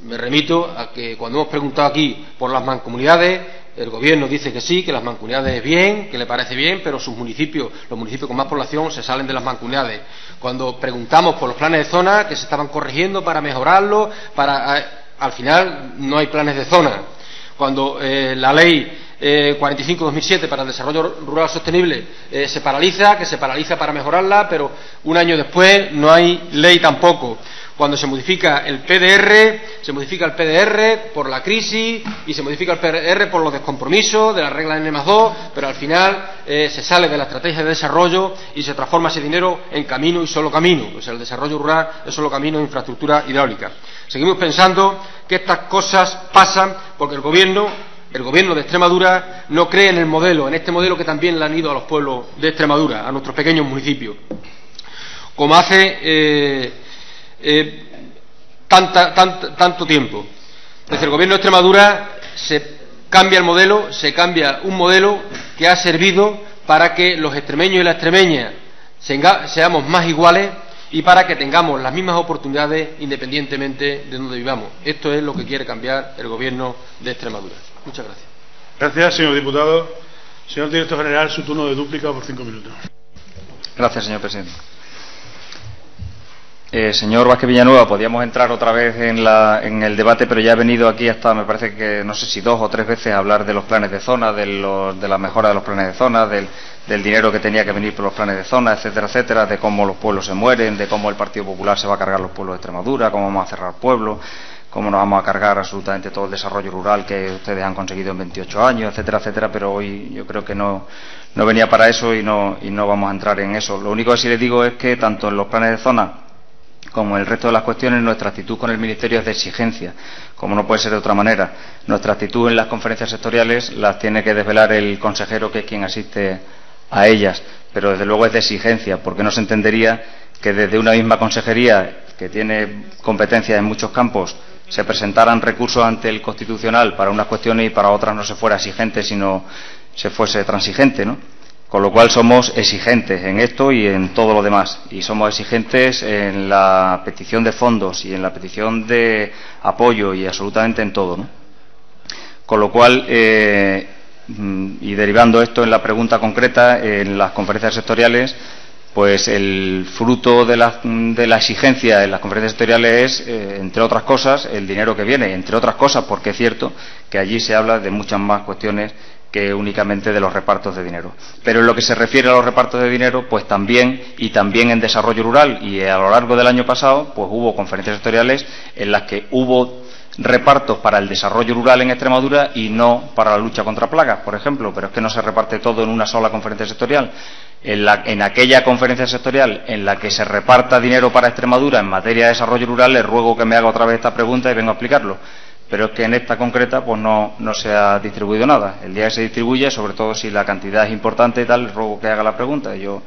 Me remito a que cuando hemos preguntado aquí por las mancomunidades, el Gobierno dice que sí, que las mancomunidades es bien, que le parece bien, pero sus municipios, los municipios con más población, se salen de las mancomunidades. Cuando preguntamos por los planes de zona, que se estaban corrigiendo para mejorarlos, para al final no hay planes de zona. Cuando la ley 45/2007 para el desarrollo rural sostenible se paraliza, que se paraliza para mejorarla, pero un año después no hay ley tampoco. Cuando se modifica el PDR, se modifica el PDR por la crisis y se modifica el PDR por los descompromisos de la regla N+2, pero al final se sale de la estrategia de desarrollo y se transforma ese dinero en camino y solo camino. O sea, el desarrollo rural es solo camino de infraestructura hidráulica. Seguimos pensando que estas cosas pasan porque el gobierno de Extremadura no cree en el modelo, en este modelo que también le han ido a los pueblos de Extremadura, a nuestros pequeños municipios. Como hace tanto tiempo. Desde el gobierno de Extremadura se cambia el modelo, se cambia un modelo que ha servido para que los extremeños y las extremeñas seamos más iguales y para que tengamos las mismas oportunidades independientemente de donde vivamos. Esto es lo que quiere cambiar el gobierno de Extremadura. Muchas gracias. Gracias, señor diputado. Señor director general, su turno de dúplica por 5 minutos. Gracias, señor presidente. Señor Vázquez Villanueva, podíamos entrar otra vez en el debate, pero ya he venido aquí hasta, me parece que no sé si 2 o 3 veces a hablar de los planes de zona, de la mejora de los planes de zona, del dinero que tenía que venir por los planes de zona, etcétera, etcétera, de cómo los pueblos se mueren, de cómo el Partido Popular se va a cargar los pueblos de Extremadura, cómo vamos a cerrar pueblos, cómo nos vamos a cargar absolutamente todo el desarrollo rural que ustedes han conseguido en 28 años, etcétera, etcétera, pero hoy yo creo que no venía para eso y no vamos a entrar en eso. Lo único que sí les digo es que tanto en los planes de zona como en el resto de las cuestiones, nuestra actitud con el Ministerio es de exigencia, como no puede ser de otra manera. Nuestra actitud en las conferencias sectoriales las tiene que desvelar el consejero, que es quien asiste a ellas, pero desde luego es de exigencia, porque no se entendería que desde una misma consejería que tiene competencia en muchos campos se presentaran recursos ante el Constitucional para unas cuestiones y para otras no se fuera exigente, sino se fuese transigente, ¿no? Con lo cual somos exigentes en esto y en todo lo demás. Y somos exigentes en la petición de fondos y en la petición de apoyo y absolutamente en todo, ¿no? Con lo cual, y derivando esto en la pregunta concreta, en las conferencias sectoriales, pues el fruto de la exigencia en las conferencias sectoriales es, entre otras cosas, el dinero que viene. Entre otras cosas, porque es cierto que allí se habla de muchas más cuestiones que únicamente de los repartos de dinero. Pero en lo que se refiere a los repartos de dinero, pues también, y también en desarrollo rural, y a lo largo del año pasado, pues hubo conferencias sectoriales en las que hubo repartos para el desarrollo rural en Extremadura y no para la lucha contra plagas, por ejemplo, pero es que no se reparte todo en una sola conferencia sectorial. En aquella conferencia sectorial en la que se reparta dinero para Extremadura en materia de desarrollo rural, les ruego que me haga otra vez esta pregunta y vengo a explicarlo. Pero es que en esta concreta pues no se ha distribuido nada. El día que se distribuye, sobre todo si la cantidad es importante y tal, les ruego que haga la pregunta y yo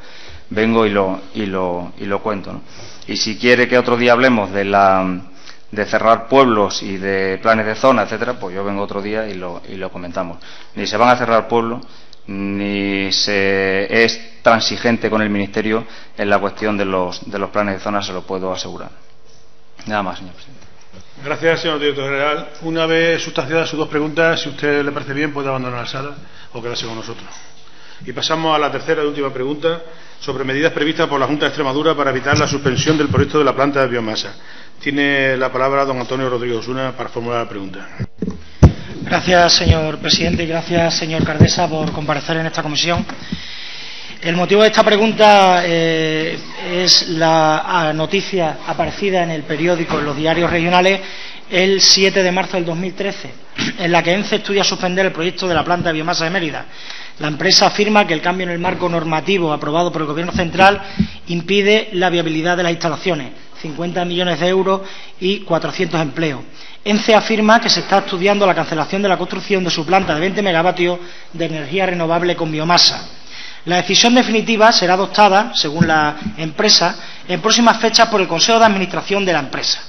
vengo y lo cuento, ¿no? Y si quiere que otro día hablemos de cerrar pueblos y de planes de zona, etcétera, pues yo vengo otro día y lo comentamos. Ni se van a cerrar pueblos, ni se es transigente con el Ministerio en la cuestión de los planes de zona, se lo puedo asegurar. Nada más, señor presidente. Gracias, señor director general. Una vez sustanciadas sus 2 preguntas, si a usted le parece bien, puede abandonar la sala o quedarse con nosotros. Y pasamos a la tercera y última pregunta sobre medidas previstas por la Junta de Extremadura para evitar la suspensión del proyecto de la planta de biomasa. Tiene la palabra don Antonio Rodríguez Osuna para formular la pregunta. Gracias, señor presidente, y gracias, señor Cardesa, por comparecer en esta comisión. El motivo de esta pregunta es la noticia aparecida en el periódico, en los diarios regionales, el 7 de marzo del 2013, en la que ENCE estudia suspender el proyecto de la planta de biomasa de Mérida. La empresa afirma que el cambio en el marco normativo aprobado por el Gobierno central impide la viabilidad de las instalaciones, 50 millones de euros y 400 empleos. ENCE afirma que se está estudiando la cancelación de la construcción de su planta de 20 megavatios de energía renovable con biomasa. La decisión definitiva será adoptada, según la empresa, en próximas fechas por el Consejo de Administración de la empresa.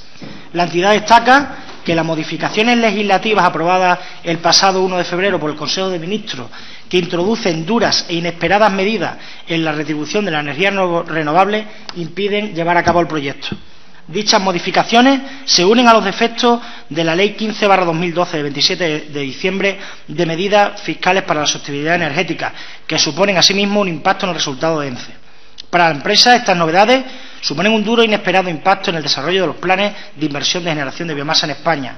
La entidad destaca que las modificaciones legislativas aprobadas el pasado 1 de febrero por el Consejo de Ministros, que introducen duras e inesperadas medidas en la retribución de la energía renovable, impiden llevar a cabo el proyecto. Dichas modificaciones se unen a los defectos de la Ley 15/2012 de 27 de diciembre de medidas fiscales para la sostenibilidad energética, que suponen asimismo un impacto en el resultado de ENCE. Para la empresa, estas novedades suponen un duro e inesperado impacto en el desarrollo de los planes de inversión de generación de biomasa en España.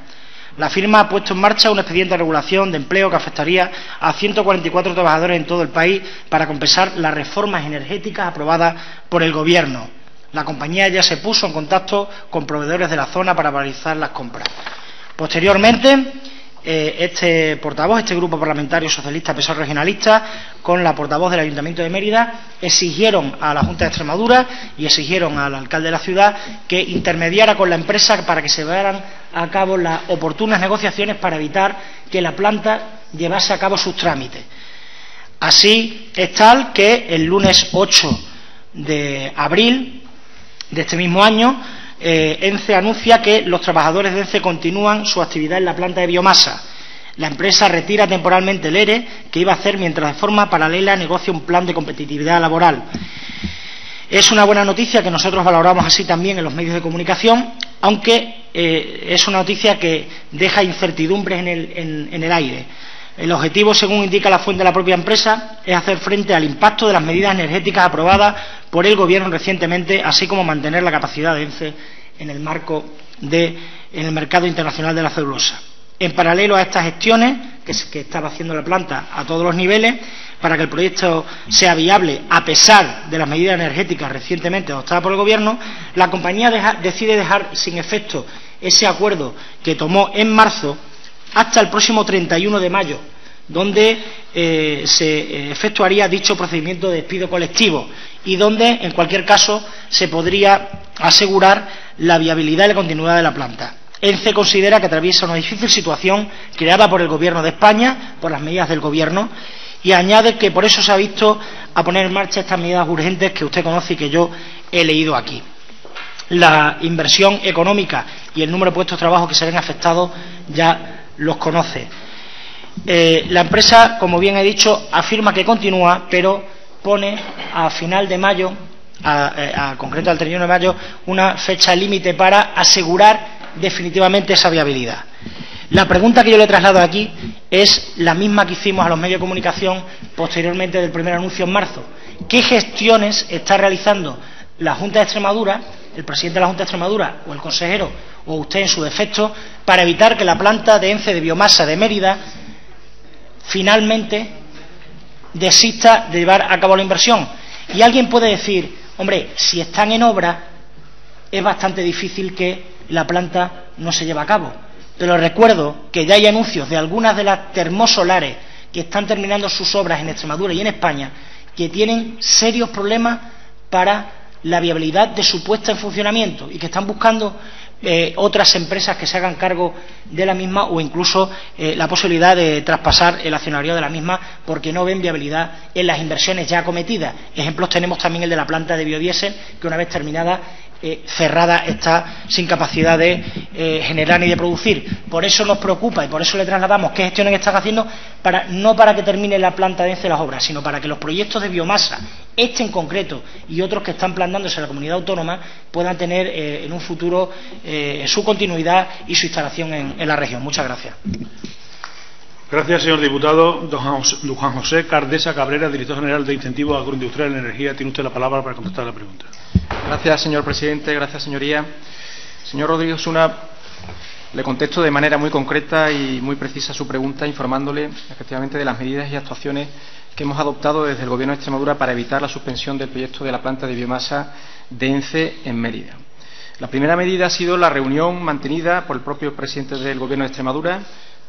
La firma ha puesto en marcha un expediente de regulación de empleo que afectaría a 144 trabajadores en todo el país para compensar las reformas energéticas aprobadas por el Gobierno. La compañía ya se puso en contacto con proveedores de la zona para realizar las compras. Posteriormente, este grupo parlamentario socialista PSOE regionalista, con la portavoz del Ayuntamiento de Mérida, exigieron a la Junta de Extremadura y exigieron al alcalde de la ciudad que intermediara con la empresa para que se llevaran a cabo las oportunas negociaciones para evitar que la planta llevase a cabo sus trámites. Así es tal que el lunes 8 de abril de este mismo año, ENCE anuncia que los trabajadores de ENCE continúan su actividad en la planta de biomasa. La empresa retira temporalmente el ERE que iba a hacer mientras de forma paralela negocia un plan de competitividad laboral. Es una buena noticia que nosotros valoramos así también en los medios de comunicación, aunque es una noticia que deja incertidumbres en el aire. El objetivo, según indica la fuente de la propia empresa, es hacer frente al impacto de las medidas energéticas aprobadas por el Gobierno recientemente, así como mantener la capacidad de ENCE en el mercado internacional de la celulosa. En paralelo a estas gestiones que estaba haciendo la planta a todos los niveles para que el proyecto sea viable a pesar de las medidas energéticas recientemente adoptadas por el Gobierno, la compañía decide dejar sin efecto ese acuerdo que tomó en marzo hasta el próximo 31 de mayo, donde se efectuaría dicho procedimiento de despido colectivo y donde, en cualquier caso, se podría asegurar la viabilidad y la continuidad de la planta. ENCE considera que atraviesa una difícil situación creada por el Gobierno de España, por las medidas del Gobierno, y añade que por eso se ha visto a poner en marcha estas medidas urgentes que usted conoce y que yo he leído aquí. La inversión económica y el número de puestos de trabajo que se ven afectados ya los conoce. La empresa, como bien he dicho, afirma que continúa, pero pone a final de mayo, concreto al 31 de mayo, una fecha límite para asegurar definitivamente esa viabilidad. La pregunta que yo le traslado aquí es la misma que hicimos a los medios de comunicación posteriormente del primer anuncio en marzo. ¿Qué gestiones está realizando la Junta de Extremadura, el presidente de la Junta de Extremadura o el consejero o usted en su defecto, para evitar que la planta de ENCE de biomasa de Mérida finalmente desista de llevar a cabo la inversión? Y alguien puede decir, hombre, si están en obra es bastante difícil que la planta no se lleve a cabo. Pero recuerdo que ya hay anuncios de algunas de las termosolares que están terminando sus obras en Extremadura y en España que tienen serios problemas para la viabilidad de su puesta en funcionamiento y que están buscando otras empresas que se hagan cargo de la misma o incluso la posibilidad de traspasar el accionariado de la misma porque no ven viabilidad en las inversiones ya acometidas. Ejemplos tenemos también el de la planta de biodiesel, que una vez terminada cerrada está sin capacidad de generar ni de producir. Por eso nos preocupa y por eso le trasladamos qué gestiones están haciendo, no para que termine la planta de ENCE las obras, sino para que los proyectos de biomasa, este en concreto y otros que están planteándose en la comunidad autónoma, puedan tener en un futuro su continuidad y su instalación en la región. Muchas gracias. Gracias, señor diputado. Don Juan José Cardesa Cabrera, director general de Incentivos Agroindustriales en Energía, tiene usted la palabra para contestar la pregunta. Gracias, señor presidente. Gracias, señoría. Señor Rodríguez Osuna, le contesto de manera muy concreta y muy precisa su pregunta, informándole efectivamente de las medidas y actuaciones que hemos adoptado desde el Gobierno de Extremadura para evitar la suspensión del proyecto de la planta de biomasa de ENCE en Mérida. La primera medida ha sido la reunión mantenida por el propio presidente del Gobierno de Extremadura,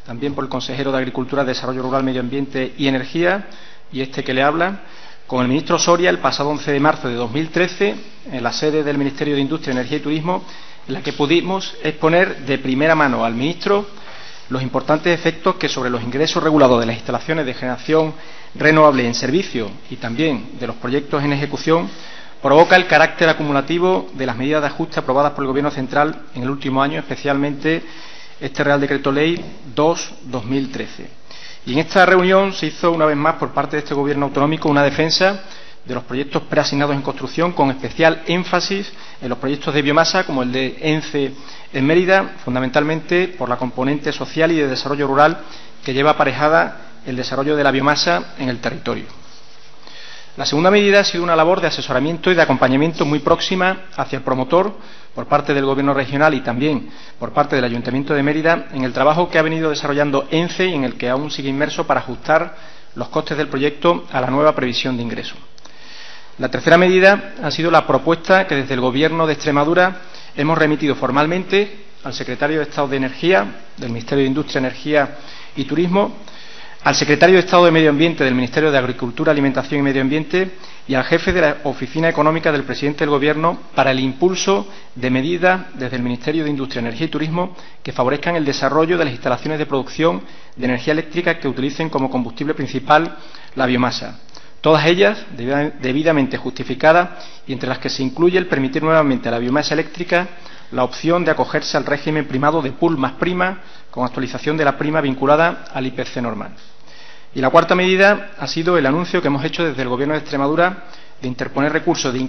también por el consejero de Agricultura, Desarrollo Rural, Medio Ambiente y Energía, y este que le habla, con el ministro Soria el pasado 11 de marzo de 2013 en la sede del Ministerio de Industria, Energía y Turismo, en la que pudimos exponer de primera mano al ministro los importantes efectos que sobre los ingresos regulados de las instalaciones de generación renovable en servicio y también de los proyectos en ejecución provoca el carácter acumulativo de las medidas de ajuste aprobadas por el Gobierno central en el último año, especialmente este Real Decreto Ley 2/2013. Y en esta reunión se hizo una vez más por parte de este Gobierno autonómico una defensa de los proyectos preasignados en construcción, con especial énfasis en los proyectos de biomasa como el de ENCE en Mérida, fundamentalmente por la componente social y de desarrollo rural que lleva aparejada el desarrollo de la biomasa en el territorio. La segunda medida ha sido una labor de asesoramiento y de acompañamiento muy próxima hacia el promotor por parte del Gobierno regional y también por parte del Ayuntamiento de Mérida en el trabajo que ha venido desarrollando ENCE y en el que aún sigue inmerso para ajustar los costes del proyecto a la nueva previsión de ingreso. La tercera medida ha sido la propuesta que desde el Gobierno de Extremadura hemos remitido formalmente al Secretario de Estado de Energía del Ministerio de Industria, Energía y Turismo, al Secretario de Estado de Medio Ambiente del Ministerio de Agricultura, Alimentación y Medio Ambiente y al jefe de la Oficina Económica del Presidente del Gobierno para el impulso de medidas desde el Ministerio de Industria, Energía y Turismo que favorezcan el desarrollo de las instalaciones de producción de energía eléctrica que utilicen como combustible principal la biomasa. Todas ellas debidamente justificadas y entre las que se incluye el permitir nuevamente a la biomasa eléctrica la opción de acogerse al régimen primado de pool más prima con actualización de la prima vinculada al IPC normal. Y la cuarta medida ha sido el anuncio que hemos hecho desde el Gobierno de Extremadura de interponer recursos de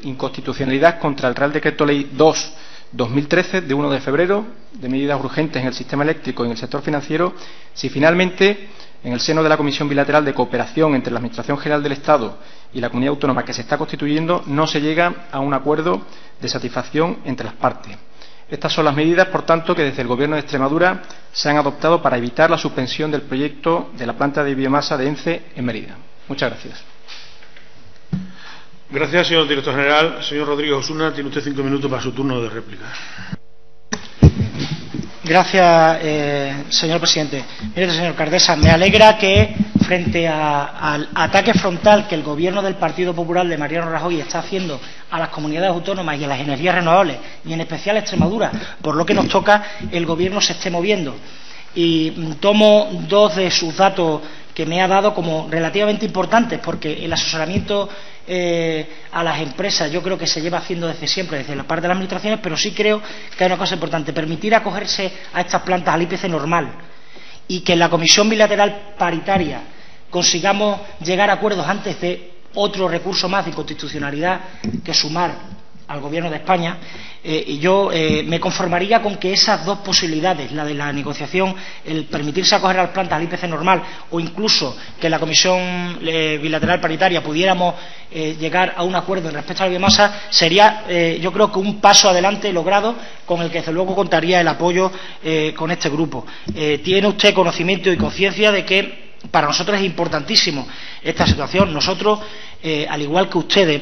inconstitucionalidad contra el Real Decreto Ley 2/2013 de 1 de febrero de medidas urgentes en el sistema eléctrico y en el sector financiero si finalmente en el seno de la Comisión Bilateral de Cooperación entre la Administración General del Estado y la Comunidad Autónoma que se está constituyendo no se llega a un acuerdo de satisfacción entre las partes. Estas son las medidas, por tanto, que desde el Gobierno de Extremadura se han adoptado para evitar la suspensión del proyecto de la planta de biomasa de ENCE en Mérida. Muchas gracias. Gracias, señor director general. Señor Rodríguez Osuna, tiene usted 5 minutos para su turno de réplica. Gracias, señor presidente. Mire, señor Cardesa, me alegra que frente al ataque frontal que el Gobierno del Partido Popular de Mariano Rajoy está haciendo a las comunidades autónomas y a las energías renovables, y en especial a Extremadura, por lo que nos toca, el Gobierno se esté moviendo. Y tomo dos de sus datos que me ha dado como relativamente importantes, porque el asesoramiento a las empresas yo creo que se lleva haciendo desde siempre, desde la parte de las administraciones, pero sí creo que hay una cosa importante: permitir acogerse a estas plantas al IPC normal y que en la Comisión Bilateral Paritaria consigamos llegar a acuerdos antes de otro recurso más de inconstitucionalidad que sumar al Gobierno de España. Y yo me conformaría con que esas dos posibilidades, la de la negociación, el permitirse acoger a las plantas al IPC normal, o incluso que en la Comisión Bilateral Paritaria pudiéramos llegar a un acuerdo en respecto a la biomasa, sería yo creo que un paso adelante logrado con el que desde luego contaría el apoyo con este grupo. Tiene usted conocimiento y conciencia de que para nosotros es importantísimo esta situación. Nosotros, al igual que ustedes,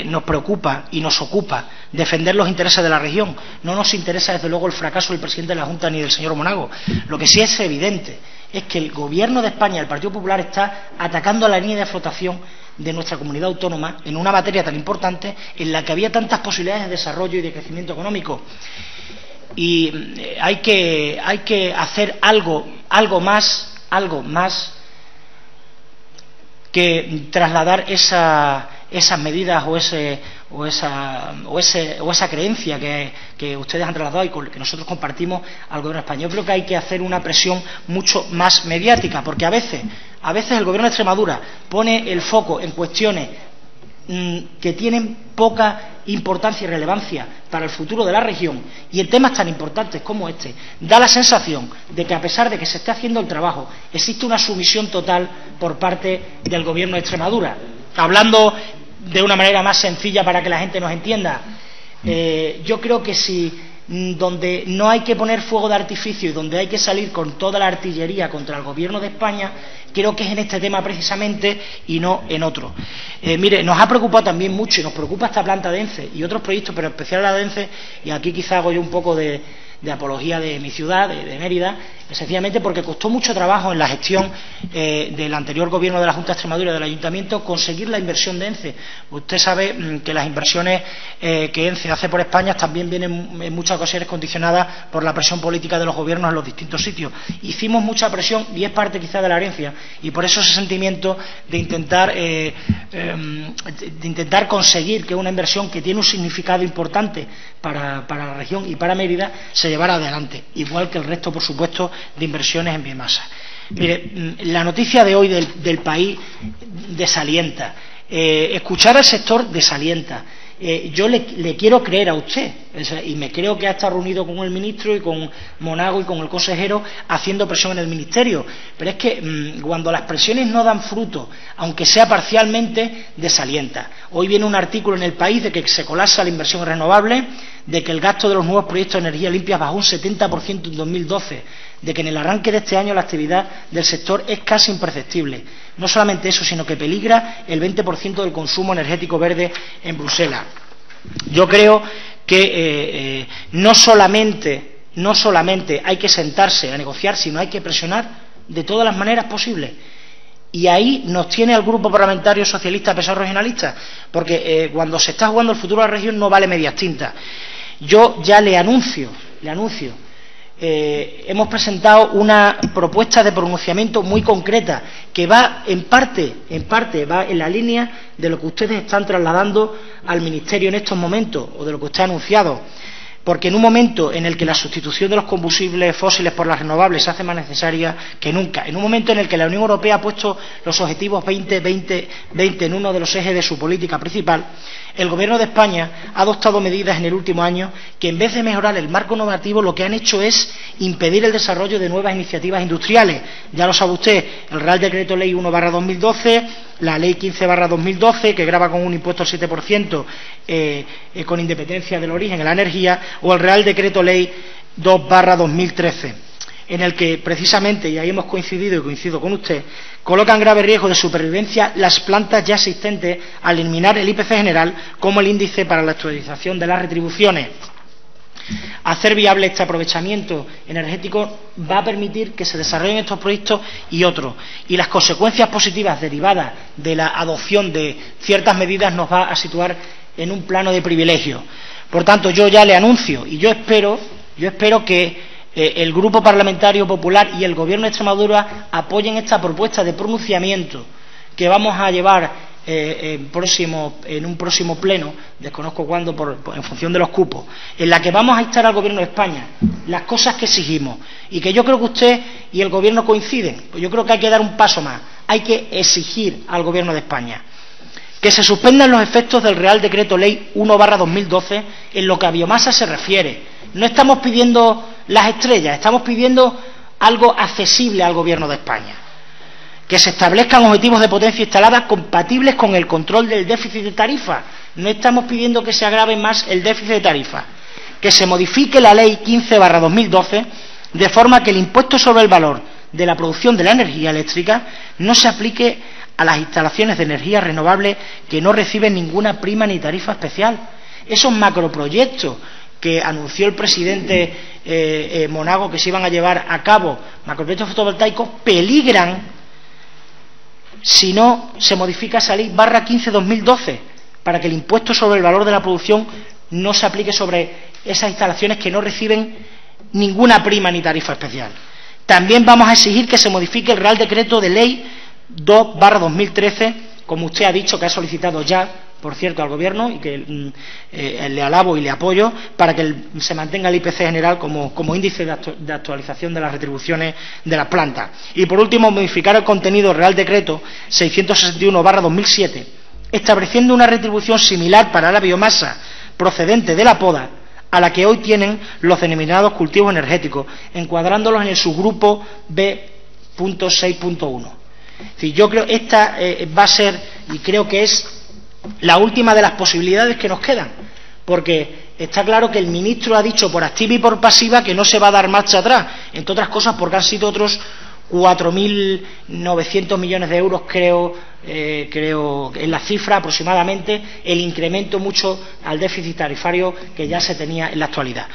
nos preocupa y nos ocupa defender los intereses de la región. No nos interesa desde luego el fracaso del presidente de la Junta ni del señor Monago. Lo que sí es evidente es que el Gobierno de España, el Partido Popular, está atacando a la línea de flotación de nuestra comunidad autónoma en una materia tan importante en la que había tantas posibilidades de desarrollo y de crecimiento económico. Y hay que hacer algo más que trasladar esas medidas o esa creencia que ustedes han trasladado y que nosotros compartimos al Gobierno español. Yo creo que hay que hacer una presión mucho más mediática, porque a veces el Gobierno de Extremadura pone el foco en cuestiones que tienen poca importancia y relevancia para el futuro de la región, y en temas tan importantes como este da la sensación de que, a pesar de que se esté haciendo el trabajo, existe una sumisión total por parte del Gobierno de Extremadura. Hablando de una manera más sencilla para que la gente nos entienda, yo creo que si donde no hay que poner fuego de artificio y donde hay que salir con toda la artillería contra el Gobierno de España, creo que es en este tema precisamente y no en otro. Mire, nos ha preocupado también mucho y nos preocupa esta planta de ENCE y otros proyectos, pero en especial la de ENCE, y aquí quizá hago yo un poco de apología de mi ciudad, de Mérida, sencillamente porque costó mucho trabajo en la gestión del anterior Gobierno de la Junta de Extremadura y del Ayuntamiento conseguir la inversión de ENCE. Usted sabe que las inversiones que ENCE hace por España también vienen en muchas ocasiones condicionadas por la presión política de los gobiernos en los distintos sitios. Hicimos mucha presión y es parte quizá de la herencia, y por eso ese sentimiento de intentar conseguir que una inversión que tiene un significado importante para la región y para Mérida se llevara adelante, igual que el resto, por supuesto, de inversiones en biomasa. Mire, la noticia de hoy del país desalienta. Escuchar al sector desalienta. Yo le quiero creer a usted, Y me creo que ha estado reunido con el ministro y con Monago y con el consejero haciendo presión en el ministerio. Pero es que cuando las presiones no dan fruto, aunque sea parcialmente, desalienta. Hoy viene un artículo en El País de que se colapsa la inversión en renovables, de que el gasto de los nuevos proyectos de energía limpia bajó un 70% en 2012, de que en el arranque de este año la actividad del sector es casi imperceptible. No solamente eso, sino que peligra el 20% del consumo energético verde en Bruselas. Yo creo que no solamente hay que sentarse a negociar, sino hay que presionar de todas las maneras posibles. Y ahí nos tiene al Grupo Parlamentario Socialista Pesado Regionalista, porque cuando se está jugando el futuro de la región no vale medias tintas. Yo ya le anuncio, hemos presentado una propuesta de pronunciamiento muy concreta que va en parte va en la línea de lo que ustedes están trasladando al Ministerio en estos momentos, o de lo que usted ha anunciado, porque en un momento en el que la sustitución de los combustibles fósiles por las renovables se hace más necesaria que nunca, en un momento en el que la Unión Europea ha puesto los objetivos 20-20-20 en uno de los ejes de su política principal, el Gobierno de España ha adoptado medidas en el último año que, en vez de mejorar el marco normativo, lo que han hecho es impedir el desarrollo de nuevas iniciativas industriales. Ya lo sabe usted, el Real Decreto Ley 1/2012, la Ley 15/2012, que grava con un impuesto al 7% con independencia del origen en la energía, o el Real Decreto Ley 2/2013, en el que precisamente, y ahí hemos coincidido y coincido con usted, colocan grave riesgo de supervivencia las plantas ya existentes al eliminar el IPC general como el índice para la actualización de las retribuciones. Hacer viable este aprovechamiento energético va a permitir que se desarrollen estos proyectos y otros, y las consecuencias positivas derivadas de la adopción de ciertas medidas nos va a situar en un plano de privilegio. Por tanto, yo ya le anuncio, y yo espero que el Grupo Parlamentario Popular y el Gobierno de Extremadura apoyen esta propuesta de pronunciamiento que vamos a llevar en un próximo pleno, desconozco cuándo en función de los cupos, en la que vamos a instar al Gobierno de España las cosas que exigimos, y que yo creo que usted y el Gobierno coinciden. Pues yo creo que hay que dar un paso más, hay que exigir al Gobierno de España que se suspendan los efectos del Real Decreto Ley 1/2012 en lo que a biomasa se refiere. No estamos pidiendo las estrellas, estamos pidiendo algo accesible al Gobierno de España. Que se establezcan objetivos de potencia instalada compatibles con el control del déficit de tarifa. No estamos pidiendo que se agrave más el déficit de tarifa. Que se modifique la Ley 15/2012 de forma que el impuesto sobre el valor de la producción de la energía eléctrica no se aplique a las instalaciones de energía renovable que no reciben ninguna prima ni tarifa especial. Esos macroproyectos que anunció el presidente Monago que se iban a llevar a cabo, macroproyectos fotovoltaicos, peligran si no se modifica esa ley /15/2012 para que el impuesto sobre el valor de la producción no se aplique sobre esas instalaciones que no reciben ninguna prima ni tarifa especial. También vamos a exigir que se modifique el Real Decreto de Ley 2/2013, como usted ha dicho, que ha solicitado ya, por cierto, al Gobierno, y que le alabo y le apoyo, para que se mantenga el IPC general como índice de actualización de las retribuciones de las plantas. Y por último, modificar el contenido del Real Decreto 661/2007, estableciendo una retribución similar para la biomasa procedente de la poda a la que hoy tienen los denominados cultivos energéticos, encuadrándolos en el subgrupo B.6.1. Yo creo que esta va a ser, y creo que es la última de las posibilidades que nos quedan, porque está claro que el ministro ha dicho por activa y por pasiva que no se va a dar marcha atrás, entre otras cosas porque han sido otros 4.900 millones de euros, creo en la cifra aproximadamente, el incremento mucho al déficit tarifario que ya se tenía en la actualidad.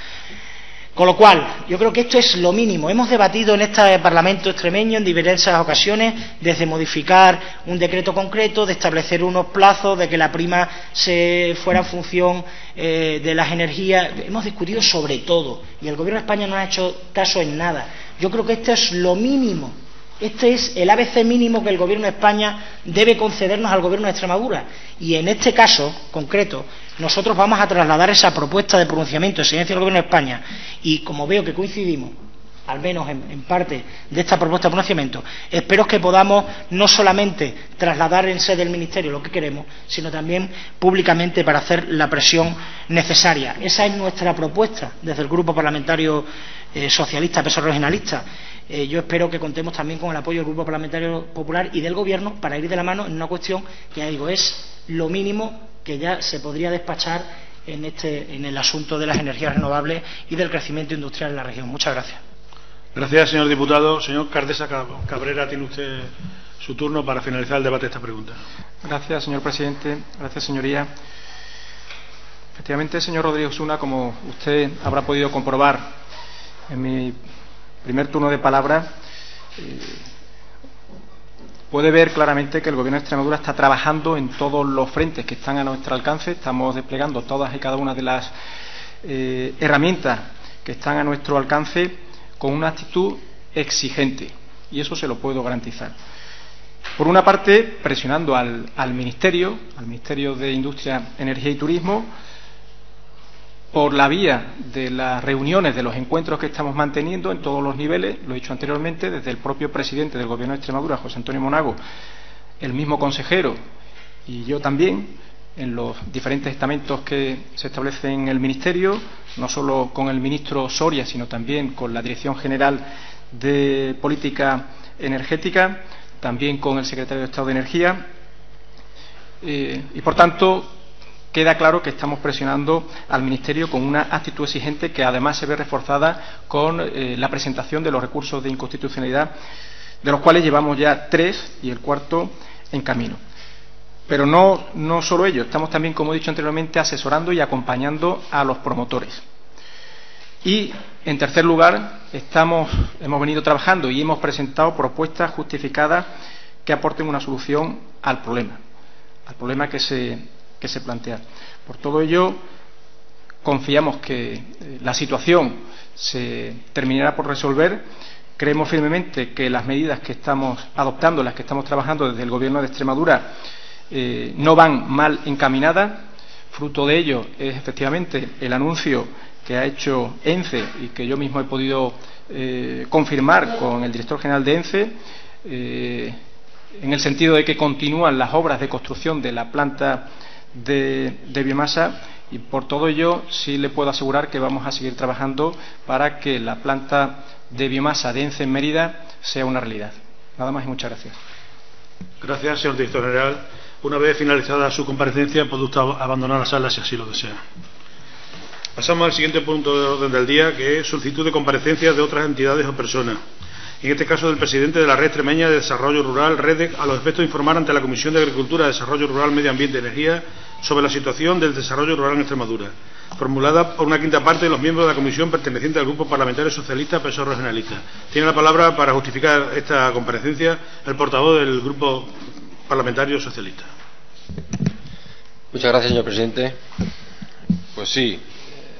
Con lo cual, yo creo que esto es lo mínimo. Hemos debatido en este Parlamento extremeño en diversas ocasiones, desde modificar un decreto concreto, de establecer unos plazos, de que la prima se fuera en función de las energías. Hemos discutido sobre todo, y el Gobierno de España no ha hecho caso en nada. Yo creo que esto es lo mínimo. Este es el ABC mínimo que el Gobierno de España debe concedernos al Gobierno de Extremadura. Y en este caso concreto, nosotros vamos a trasladar esa propuesta de pronunciamiento de exigencia del Gobierno de España. Y como veo que coincidimos, al menos en parte, de esta propuesta de pronunciamiento, espero que podamos no solamente trasladar en sede del Ministerio lo que queremos, sino también públicamente para hacer la presión necesaria. Esa es nuestra propuesta desde el Grupo Parlamentario Socialista, PSOE Regionalista. Yo espero que contemos también con el apoyo del Grupo Parlamentario Popular y del Gobierno para ir de la mano en una cuestión que, ya digo, es lo mínimo que ya se podría despachar en el asunto de las energías renovables y del crecimiento industrial en la región. Muchas gracias. Gracias, señor diputado. Señor Cardesa Cabrera, tiene usted su turno para finalizar el debate de esta pregunta. Gracias, señor presidente. Gracias, señoría. Efectivamente, señor Rodríguez Osuna, como usted habrá podido comprobar en mi primer turno de palabra, puede ver claramente que el Gobierno de Extremadura está trabajando en todos los frentes que están a nuestro alcance. Estamos desplegando todas y cada una de las herramientas que están a nuestro alcance con una actitud exigente, y eso se lo puedo garantizar. Por una parte, presionando al Ministerio de Industria, Energía y Turismo, por la vía de las reuniones, de los encuentros que estamos manteniendo en todos los niveles, lo he dicho anteriormente, desde el propio presidente del Gobierno de Extremadura, José Antonio Monago, el mismo consejero y yo también, en los diferentes estamentos que se establecen en el Ministerio, no solo con el ministro Soria, sino también con la Dirección General de Política Energética, también con el secretario de Estado de Energía, y por tanto queda claro que estamos presionando al Ministerio con una actitud exigente que además se ve reforzada con la presentación de los recursos de inconstitucionalidad, de los cuales llevamos ya 3 y el cuarto en camino. Pero no solo ello, estamos también, como he dicho anteriormente, asesorando y acompañando a los promotores. Y, en tercer lugar, hemos venido trabajando y hemos presentado propuestas justificadas que aporten una solución al problema que se plantea. Por todo ello, confiamos que la situación se terminará por resolver. Creemos firmemente que las medidas que estamos adoptando, las que estamos trabajando desde el Gobierno de Extremadura, no van mal encaminadas. Fruto de ello es efectivamente el anuncio que ha hecho ENCE y que yo mismo he podido confirmar con el director general de ENCE, en el sentido de que continúan las obras de construcción de la planta de biomasa, y por todo ello sí le puedo asegurar que vamos a seguir trabajando para que la planta de biomasa de ENCE en Mérida sea una realidad. Nada más y muchas gracias. Gracias, señor director general. Una vez finalizada su comparecencia, puede usted abandonar la sala si así lo desea. Pasamos al siguiente punto de orden del día, que es solicitud de comparecencias de otras entidades o personas. En este caso, del presidente de la Red Extremeña de Desarrollo Rural, REDEC, a los efectos de informar ante la Comisión de Agricultura, Desarrollo Rural, Medio Ambiente y Energía sobre la situación del desarrollo rural en Extremadura, formulada por una quinta parte de los miembros de la comisión perteneciente al Grupo Parlamentario Socialista PSOE Regionalista. Tiene la palabra para justificar esta comparecencia el portavoz del Grupo Parlamentario Socialista. Muchas gracias, señor presidente. Pues sí,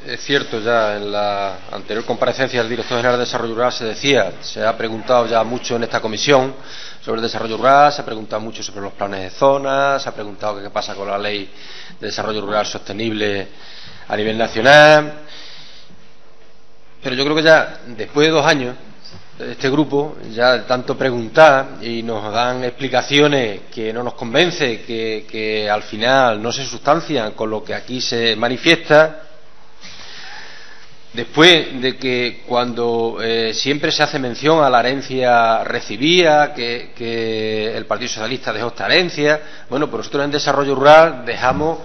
es cierto, ya en la anterior comparecencia del director general de Desarrollo Rural se ha preguntado ya mucho en esta comisión sobre el desarrollo rural, se ha preguntado mucho sobre los planes de zona, se ha preguntado qué pasa con la ley de desarrollo rural sostenible a nivel nacional. Pero yo creo que ya después de 2 años este grupo, ya de tanto preguntar y nos dan explicaciones que no nos convence, que al final no se sustancian con lo que aquí se manifiesta. Después de que cuando siempre se hace mención a la herencia recibida, que el Partido Socialista dejó esta herencia, bueno, pues nosotros en desarrollo rural dejamos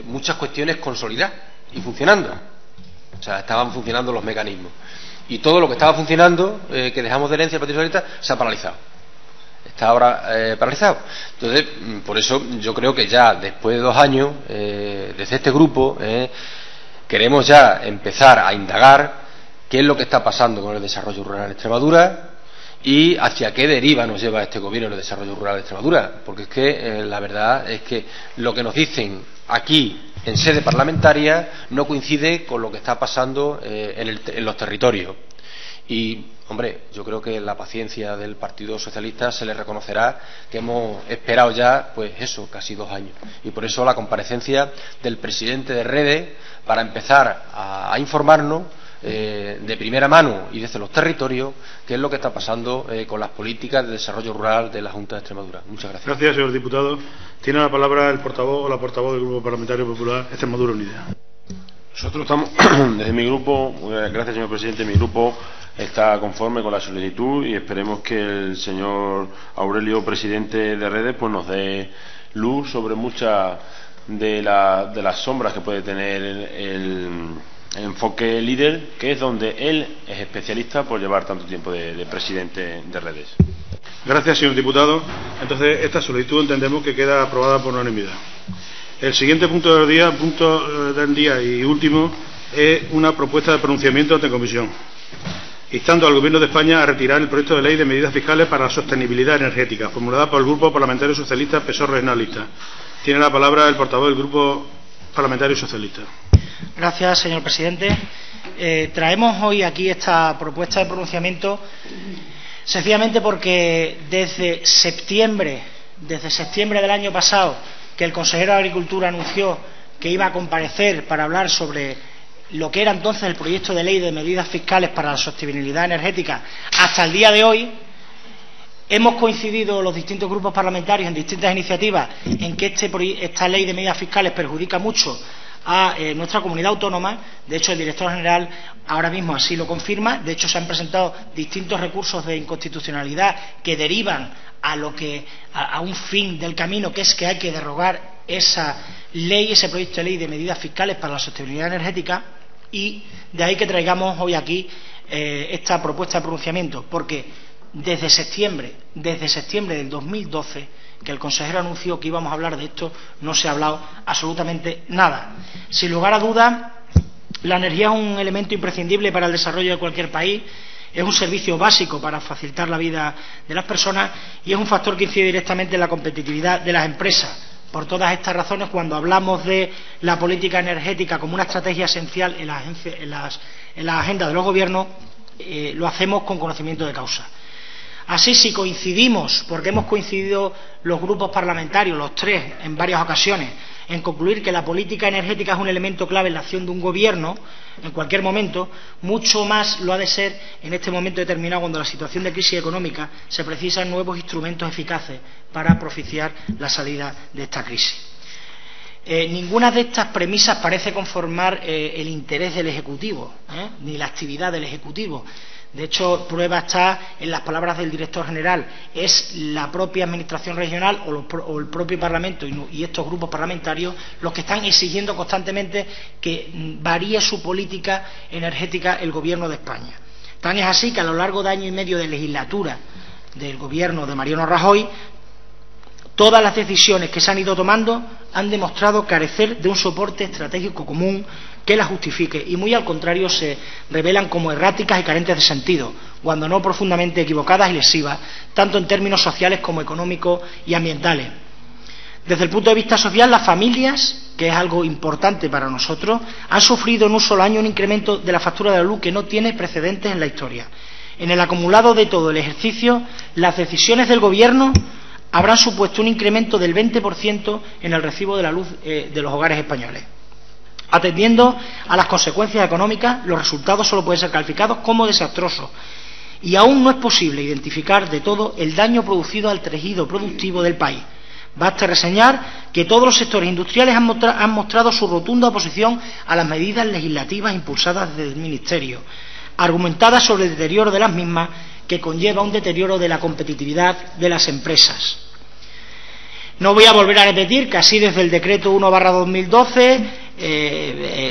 muchas cuestiones consolidadas y funcionando. O sea, estaban funcionando los mecanismos. Y todo lo que estaba funcionando, que dejamos de herencia al Partido Socialista, se ha paralizado. Está ahora paralizado. Entonces, por eso yo creo que ya después de 2 años, desde este grupo, queremos ya empezar a indagar qué es lo que está pasando con el desarrollo rural en Extremadura y hacia qué deriva nos lleva este gobierno en el desarrollo rural de Extremadura. Porque es que la verdad es que lo que nos dicen aquí en sede parlamentaria no coincide con lo que está pasando en los territorios. Y, hombre, yo creo que la paciencia del Partido Socialista se le reconocerá que hemos esperado ya, pues eso, casi 2 años. Y por eso la comparecencia del presidente de REDE para empezar a informarnos de primera mano y desde los territorios qué es lo que está pasando con las políticas de desarrollo rural de la Junta de Extremadura. Muchas gracias. Gracias, señor diputado. Tiene la palabra el portavoz o la portavoz del Grupo Parlamentario Popular Extremadura Unida. Nosotros estamos, desde mi grupo, gracias señor presidente, mi grupo está conforme con la solicitud y esperemos que el señor Aurelio, presidente de Redes, pues nos dé luz sobre muchas de las sombras que puede tener el enfoque líder, que es donde él es especialista por llevar tanto tiempo de presidente de Redes. Gracias, señor diputado. Entonces, esta solicitud entendemos que queda aprobada por unanimidad. El siguiente punto del día y último es una propuesta de pronunciamiento ante comisión, instando al Gobierno de España a retirar el proyecto de ley de medidas fiscales para la sostenibilidad energética, formulada por el Grupo Parlamentario Socialista PSOE Regionalista. Tiene la palabra el portavoz del Grupo Parlamentario Socialista. Gracias, señor presidente. Traemos hoy aquí esta propuesta de pronunciamiento sencillamente porque desde septiembre del año pasado, que el consejero de Agricultura anunció que iba a comparecer para hablar sobre lo que era entonces el proyecto de ley de medidas fiscales para la sostenibilidad energética, hasta el día de hoy, hemos coincidido los distintos grupos parlamentarios en distintas iniciativas en que esta ley de medidas fiscales perjudica mucho a nuestra comunidad autónoma. De hecho, el director general ahora mismo así lo confirma. De hecho, se han presentado distintos recursos de inconstitucionalidad que derivan a un fin del camino, que es que hay que derogar esa ley, ese proyecto de ley de medidas fiscales para la sostenibilidad energética, y de ahí que traigamos hoy aquí esta propuesta de pronunciamiento, porque desde septiembre del 2012, que el consejero anunció que íbamos a hablar de esto, no se ha hablado absolutamente nada. Sin lugar a dudas, la energía es un elemento imprescindible para el desarrollo de cualquier país, es un servicio básico para facilitar la vida de las personas y es un factor que incide directamente en la competitividad de las empresas. Por todas estas razones, cuando hablamos de la política energética como una estrategia esencial en la agenda de los gobiernos, lo hacemos con conocimiento de causa. Así, si coincidimos, porque hemos coincidido los grupos parlamentarios, los tres, en varias ocasiones, en concluir que la política energética es un elemento clave en la acción de un gobierno, en cualquier momento, mucho más lo ha de ser en este momento determinado, cuando la situación de crisis económica se precisan nuevos instrumentos eficaces para propiciar la salida de esta crisis. Ninguna de estas premisas parece conformar el interés del Ejecutivo, ni la actividad del Ejecutivo. De hecho, prueba está en las palabras del director general. Es la propia Administración regional o el propio Parlamento y estos grupos parlamentarios los que están exigiendo constantemente que varíe su política energética el Gobierno de España. Tan es así que a lo largo de año y medio de legislatura del Gobierno de Mariano Rajoy, todas las decisiones que se han ido tomando han demostrado carecer de un soporte estratégico común que las justifique, y muy al contrario se revelan como erráticas y carentes de sentido, cuando no profundamente equivocadas y lesivas, tanto en términos sociales como económicos y ambientales. Desde el punto de vista social, las familias, que es algo importante para nosotros, han sufrido en un solo año un incremento de la factura de la luz que no tiene precedentes en la historia. En el acumulado de todo el ejercicio, las decisiones del Gobierno habrán supuesto un incremento del 20% en el recibo de la luz de los hogares españoles. Atendiendo a las consecuencias económicas, los resultados solo pueden ser calificados como desastrosos, y aún no es posible identificar de todo el daño producido al tejido productivo del país. Basta reseñar que todos los sectores industriales han mostrado su rotunda oposición a las medidas legislativas impulsadas desde el Ministerio, argumentadas sobre el deterioro de las mismas, que conlleva un deterioro de la competitividad de las empresas. No voy a volver a repetir que así desde el decreto 1/2012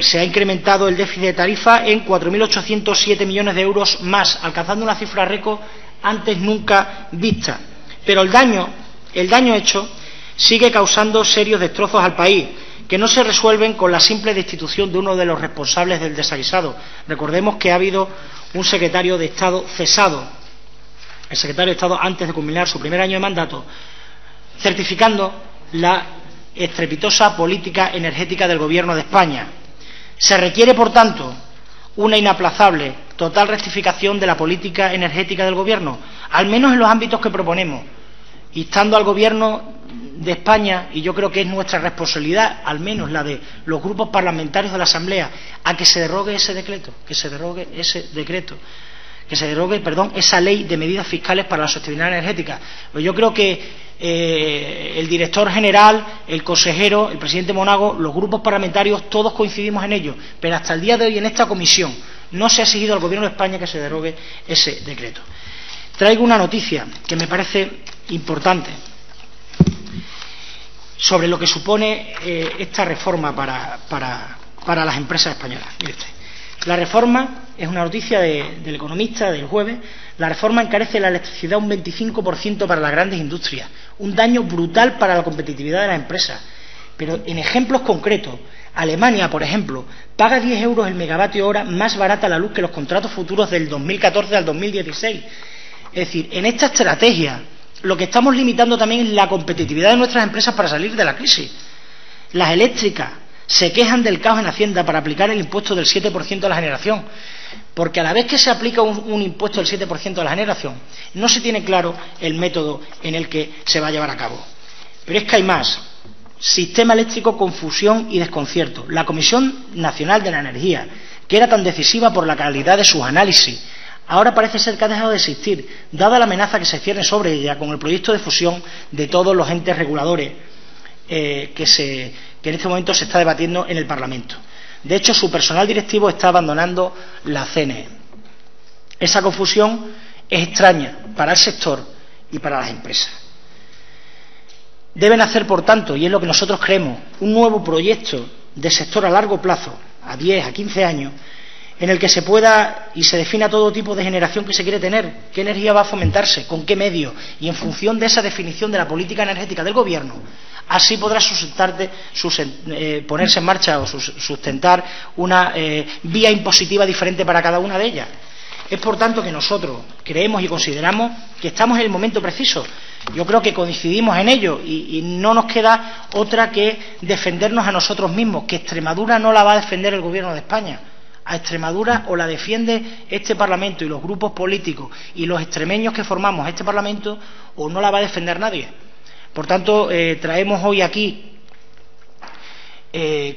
se ha incrementado el déficit de tarifa en 4.807 millones de euros más, alcanzando una cifra récord antes nunca vista. Pero el daño hecho sigue causando serios destrozos al país, que no se resuelven con la simple destitución de uno de los responsables del desaguisado. Recordemos que ha habido un secretario de Estado cesado, el secretario de Estado, antes de culminar su primer año de mandato, certificando la estrepitosa política energética del Gobierno de España. Se requiere, por tanto, una inaplazable, total rectificación de la política energética del Gobierno, al menos en los ámbitos que proponemos, instando al Gobierno de España, y yo creo que es nuestra responsabilidad, al menos la de los grupos parlamentarios de la Asamblea, a que se derogue ese decreto, esa ley de medidas fiscales para la sostenibilidad energética. Pues yo creo que el director general, el consejero, el presidente Monago, los grupos parlamentarios, todos coincidimos en ello, pero hasta el día de hoy en esta comisión no se ha exigido al Gobierno de España que se derogue ese decreto. Traigo una noticia que me parece importante sobre lo que supone esta reforma para las empresas españolas. Mire usted, la reforma es una noticia del Economista del jueves. La reforma encarece la electricidad un 25% para las grandes industrias, un daño brutal para la competitividad de las empresas. Pero en ejemplos concretos, Alemania, por ejemplo, paga 10 euros el megavatio hora más barata la luz que los contratos futuros del 2014 al 2016. Es decir, en esta estrategia lo que estamos limitando también es la competitividad de nuestras empresas para salir de la crisis. Las eléctricas se quejan del caos en Hacienda para aplicar el impuesto del 7% a la generación, porque a la vez que se aplica un impuesto del 7% a la generación, no se tiene claro el método en el que se va a llevar a cabo. Pero es que hay más. Sistema eléctrico, confusión y desconcierto. La Comisión Nacional de la Energía, que era tan decisiva por la calidad de sus análisis, ahora parece ser que ha dejado de existir, dada la amenaza que se cierne sobre ella con el proyecto de fusión de todos los entes reguladores que en este momento se está debatiendo en el Parlamento. De hecho, su personal directivo está abandonando la CNE. Esa confusión es extraña para el sector y para las empresas. Deben hacer, por tanto, y es lo que nosotros creemos, un nuevo proyecto de sector a largo plazo, a 10, a 15 años, en el que se pueda y se defina todo tipo de generación que se quiere tener, qué energía va a fomentarse, con qué medio, y en función de esa definición de la política energética del Gobierno, así podrá ponerse en marcha o sustentar una vía impositiva diferente para cada una de ellas. Es por tanto que nosotros creemos y consideramos que estamos en el momento preciso. Yo creo que coincidimos en ello y no nos queda otra que defendernos a nosotros mismos, que Extremadura no la va a defender el Gobierno de España. A Extremadura o la defiende este Parlamento y los grupos políticos y los extremeños que formamos este Parlamento, o no la va a defender nadie. Por tanto, traemos hoy aquí,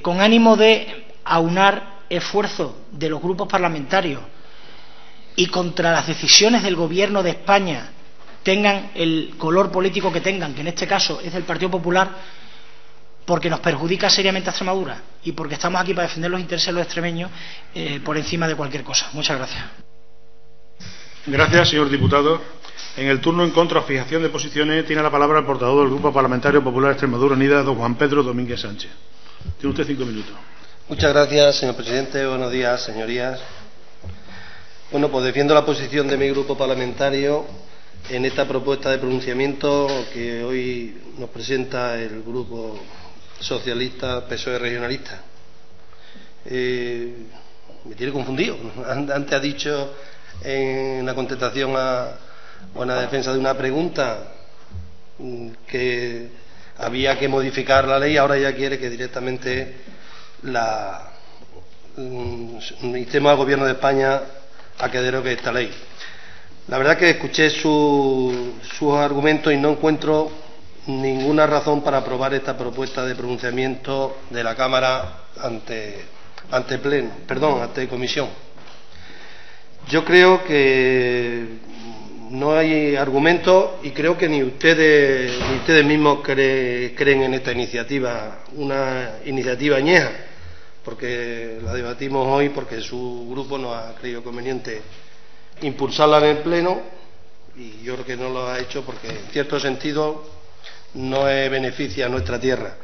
con ánimo de aunar esfuerzos de los grupos parlamentarios y contra las decisiones del Gobierno de España, tengan el color político que tengan, que en este caso es del Partido Popular, porque nos perjudica seriamente a Extremadura y porque estamos aquí para defender los intereses de los extremeños por encima de cualquier cosa. Muchas gracias. Gracias, señor diputado. En el turno en contra o fijación de posiciones tiene la palabra el portavoz del Grupo Parlamentario Popular Extremadura Unida, don Juan Pedro Domínguez Sánchez. Tiene usted 5 minutos. Muchas gracias, señor presidente. Buenos días, señorías. Bueno, pues defiendo la posición de mi grupo parlamentario en esta propuesta de pronunciamiento que hoy nos presenta el Grupo Socialista PSOE Regionalista. Me tiene confundido. Antes ha dicho en la contestación a la defensa de una pregunta que había que modificar la ley, ahora ya quiere que directamente instemos al Gobierno de España a que derogue esta ley. La verdad que escuché sus argumentos y no encuentro ninguna razón para aprobar esta propuesta de pronunciamiento de la Cámara ante comisión. Yo creo que no hay argumentos y creo que ni ustedes mismos creen en esta iniciativa, una iniciativa añeja, porque la debatimos hoy porque su grupo no ha creído conveniente impulsarla en el Pleno y yo creo que no lo ha hecho porque en cierto sentido no beneficia a nuestra tierra.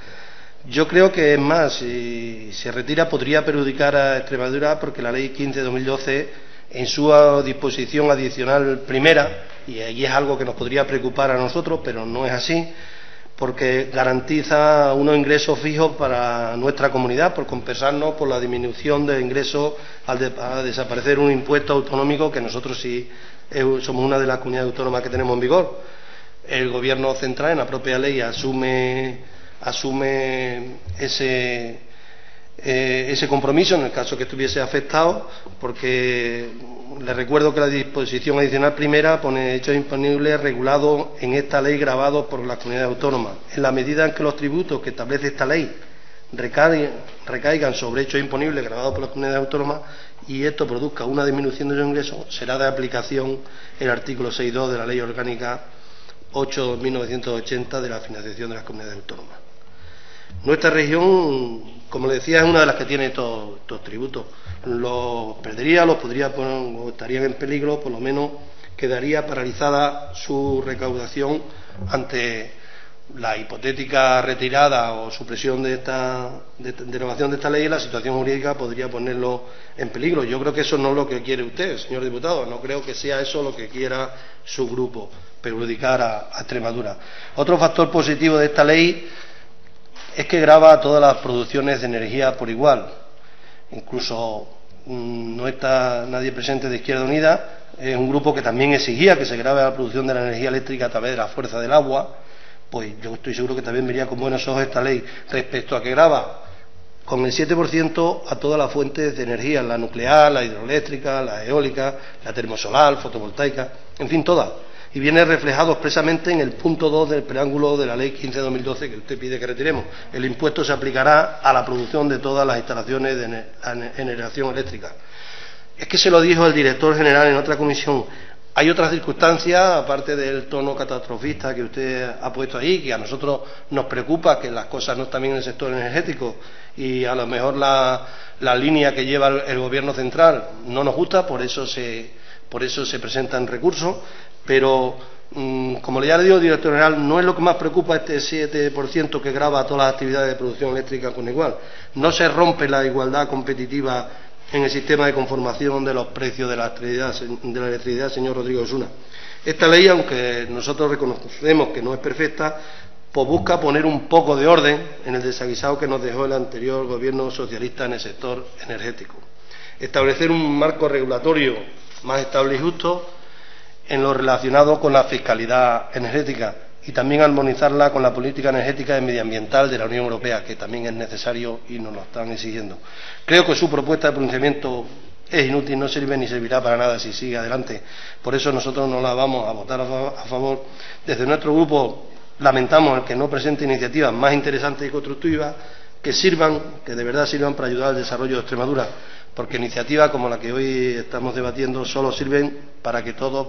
Yo creo que es más, si se retira podría perjudicar a Extremadura porque la Ley 15/2012 en su disposición adicional primera, y es algo que nos podría preocupar a nosotros, pero no es así, porque garantiza unos ingresos fijos para nuestra comunidad, por compensarnos por la disminución de ingresos al desaparecer un impuesto autonómico que nosotros sí somos una de las comunidades autónomas que tenemos en vigor. El Gobierno central en la propia ley asume ese compromiso en el caso que estuviese afectado, porque les recuerdo que la disposición adicional primera pone hechos imponibles regulados en esta ley grabados por las comunidades autónomas. En la medida en que los tributos que establece esta ley recaigan sobre hechos imponibles grabados por las comunidades autónomas y esto produzca una disminución de los ingresos, será de aplicación el artículo 6.2 de la Ley Orgánica 8/1980 de la financiación de las comunidades autónomas. Nuestra región, como le decía, es una de las que tiene estos tributos. Los perdería, los podría poner, o estarían en peligro, por lo menos quedaría paralizada su recaudación ante la hipotética retirada o supresión de esta derogación de esta ley. La situación jurídica podría ponerlo en peligro. Yo creo que eso no es lo que quiere usted, señor diputado. No creo que sea eso lo que quiera su grupo, perjudicar a Extremadura. Otro factor positivo de esta ley es que grava a todas las producciones de energía por igual. Incluso no está nadie presente de Izquierda Unida, es un grupo que también exigía que se grave la producción de la energía eléctrica a través de la fuerza del agua. Pues yo estoy seguro que también vería con buenos ojos esta ley respecto a que grava con el 7% a todas las fuentes de energía, la nuclear, la hidroeléctrica, la eólica, la termosolar, fotovoltaica, en fin, todas. Y viene reflejado expresamente en el punto 2 del preámbulo de la Ley 15/2012 que usted pide que retiremos. El impuesto se aplicará a la producción de todas las instalaciones de generación eléctrica. Es que se lo dijo el director general en otra comisión. Hay otras circunstancias, aparte del tono catastrofista que usted ha puesto ahí, que a nosotros nos preocupa que las cosas no están bien en el sector energético y a lo mejor la línea que lleva el Gobierno central no nos gusta, por eso se presentan recursos, pero como ya le digo, director general, no es lo que más preocupa este 7% que grava a todas las actividades de producción eléctrica con igual. No se rompe la igualdad competitiva en el sistema de conformación de los precios de la electricidad, señor Rodrigo Osuna. Esta ley, aunque nosotros reconocemos que no es perfecta, pues busca poner un poco de orden en el desaguisado que nos dejó el anterior gobierno socialista en el sector energético. Establecer un marco regulatorio más estable y justo en lo relacionado con la fiscalidad energética y también armonizarla con la política energética y medioambiental de la Unión Europea, que también es necesario y nos lo están exigiendo. Creo que su propuesta de pronunciamiento es inútil, no sirve ni servirá para nada si sigue adelante. Por eso nosotros no la vamos a votar a favor. Desde nuestro grupo lamentamos el que no presente iniciativas más interesantes y constructivas que de verdad sirvan para ayudar al desarrollo de Extremadura, porque iniciativas como la que hoy estamos debatiendo solo sirven para que todos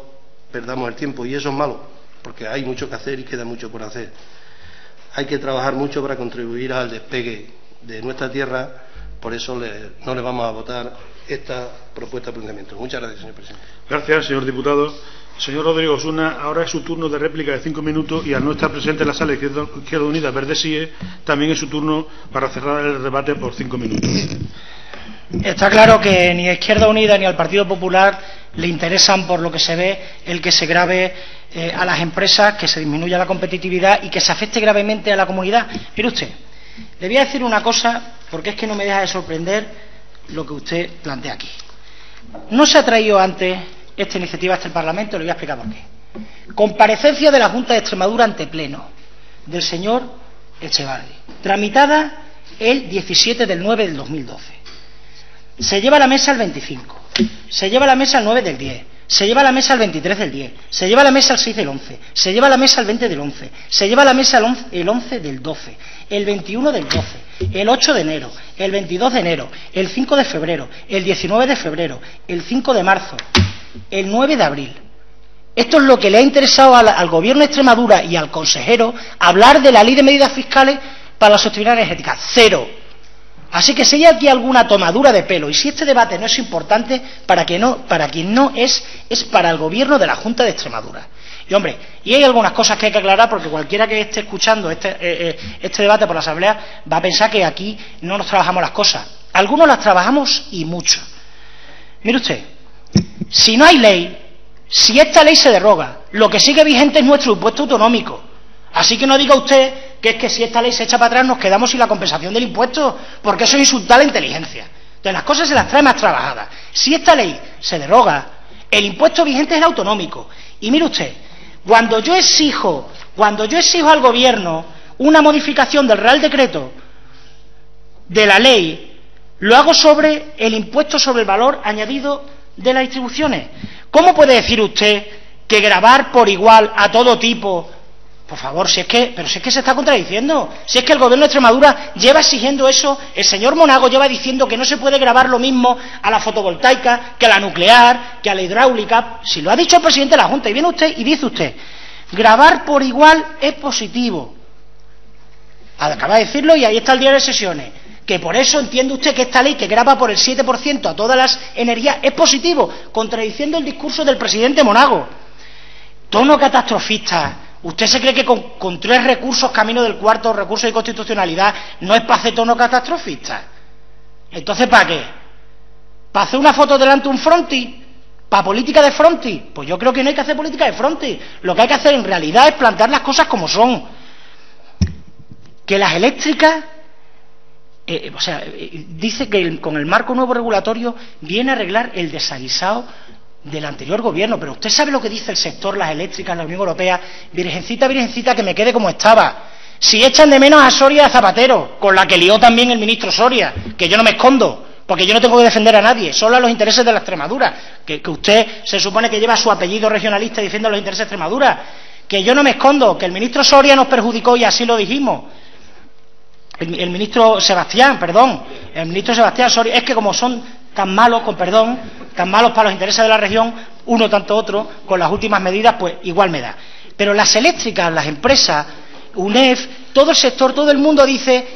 perdamos el tiempo, y eso es malo, porque hay mucho que hacer y queda mucho por hacer. Hay que trabajar mucho para contribuir al despegue de nuestra tierra, por eso no le vamos a votar esta propuesta de pronunciamiento. Muchas gracias, señor presidente. Gracias, señor diputado. Señor Rodrigo Osuna, ahora es su turno de réplica de 5 minutos y al no estar presente en la sala Izquierda Unida Verde SIE, también es su turno para cerrar el debate por 5 minutos. Está claro que ni a Izquierda Unida ni al Partido Popular le interesan, por lo que se ve, el que se grave a las empresas, que se disminuya la competitividad y que se afecte gravemente a la comunidad. Mire usted, le voy a decir una cosa, porque es que no me deja de sorprender lo que usted plantea aquí. No se ha traído antes esta iniciativa hasta el Parlamento, le voy a explicar por qué. Comparecencia de la Junta de Extremadura ante Pleno del señor Echevarri, tramitada el 17/9/2012. Se lleva a la mesa el 25, se lleva a la mesa el 9/10, se lleva a la mesa el 23/10, se lleva a la mesa el 6/11, se lleva a la mesa el 20/11, se lleva a la mesa el 11/12, el 21/12, el 8 de enero, el 22 de enero, el 5 de febrero, el 19 de febrero, el 5 de marzo, el 9 de abril. Esto es lo que le ha interesado al Gobierno de Extremadura y al consejero, hablar de la Ley de Medidas Fiscales para la Sostenibilidad Energética. Cero. Así que si hay aquí alguna tomadura de pelo, y si este debate no es importante, para quien no es para el Gobierno de la Junta de Extremadura. Y hombre, y hay algunas cosas que hay que aclarar, porque cualquiera que esté escuchando este debate por la Asamblea va a pensar que aquí no nos trabajamos las cosas. Algunos las trabajamos y mucho. Mire usted, si no hay ley, si esta ley se deroga, lo que sigue vigente es nuestro impuesto autonómico. Así que no diga usted que es que si esta ley se echa para atrás nos quedamos sin la compensación del impuesto, porque eso es insultar la inteligencia. Entonces las cosas se las trae más trabajadas. Si esta ley se deroga, el impuesto vigente es el autonómico. Y mire usted, cuando yo exijo al Gobierno una modificación del Real Decreto de la ley lo hago sobre el impuesto sobre el valor añadido de las distribuciones. ¿Cómo puede decir usted que gravar por igual a todo tipo? Por favor, si es que se está contradiciendo. Si es que el Gobierno de Extremadura lleva exigiendo eso, el señor Monago lleva diciendo que no se puede gravar lo mismo a la fotovoltaica que a la nuclear, que a la hidráulica. Si lo ha dicho el presidente de la Junta, y viene usted y dice usted, gravar por igual es positivo. Acaba de decirlo y ahí está el diario de sesiones. Que por eso entiende usted que esta ley que grava por el 7% a todas las energías es positivo, contradiciendo el discurso del presidente Monago. Tono catastrofista. ¿Usted se cree que con 3 recursos, camino del cuarto recurso de inconstitucionalidad, no es para hacer tono catastrofista? Entonces, ¿para qué? ¿Para hacer una foto delante de un frontis? ¿Para política de frontis? Pues yo creo que no hay que hacer política de frontis. Lo que hay que hacer en realidad es plantear las cosas como son. Que las eléctricas, dice que con el marco nuevo regulatorio viene a arreglar el desaguisado del anterior gobierno, pero usted sabe lo que dice el sector, las eléctricas, la Unión Europea, virgencita, virgencita, que me quede como estaba. Si echan de menos a Soria y a Zapatero, con la que lió también el ministro Soria, que yo no me escondo, porque yo no tengo que defender a nadie, solo a los intereses de la Extremadura, que usted se supone que lleva su apellido regionalista diciendo los intereses de Extremadura, que yo no me escondo, que el ministro Soria nos perjudicó y así lo dijimos. El ministro Sebastián Soria, es que como son tan malos, con perdón, tan malos para los intereses de la región, uno tanto otro, con las últimas medidas, pues igual me da. Pero las eléctricas, las empresas, UNEF, todo el sector, todo el mundo dice,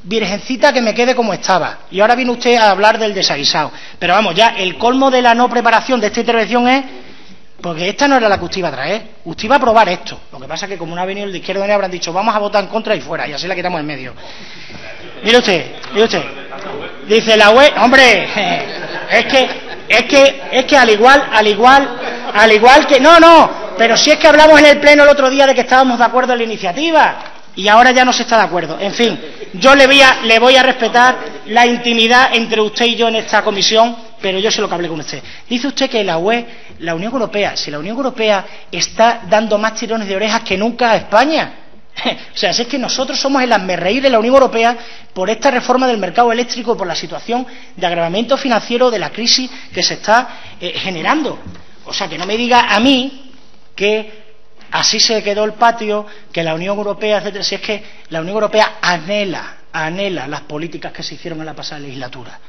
virgencita, que me quede como estaba. Y ahora viene usted a hablar del desaguisado. Pero vamos, ya el colmo de la no preparación de esta intervención es, porque esta no era la que usted iba a traer, usted iba a aprobar esto. Lo que pasa es que como no ha venido el de Izquierda Unida, habrán dicho, vamos a votar en contra y fuera, y así la quitamos en medio. Mire usted, dice la UE, hombre, es que al igual que, pero si es que hablamos en el pleno el otro día de que estábamos de acuerdo en la iniciativa, y ahora ya no se está de acuerdo. En fin, yo le voy a respetar la intimidad entre usted y yo en esta comisión, pero yo sé lo que hablé con usted. Dice usted que la UE, la Unión Europea, si la Unión Europea está dando más tirones de orejas que nunca a España. O sea, si es que nosotros somos el hazmerreír de la Unión Europea por esta reforma del mercado eléctrico y por la situación de agravamiento financiero de la crisis que se está generando. O sea, que no me diga a mí que así se quedó el patio, que la Unión Europea, etcétera. Si es que la Unión Europea anhela las políticas que se hicieron en la pasada legislatura,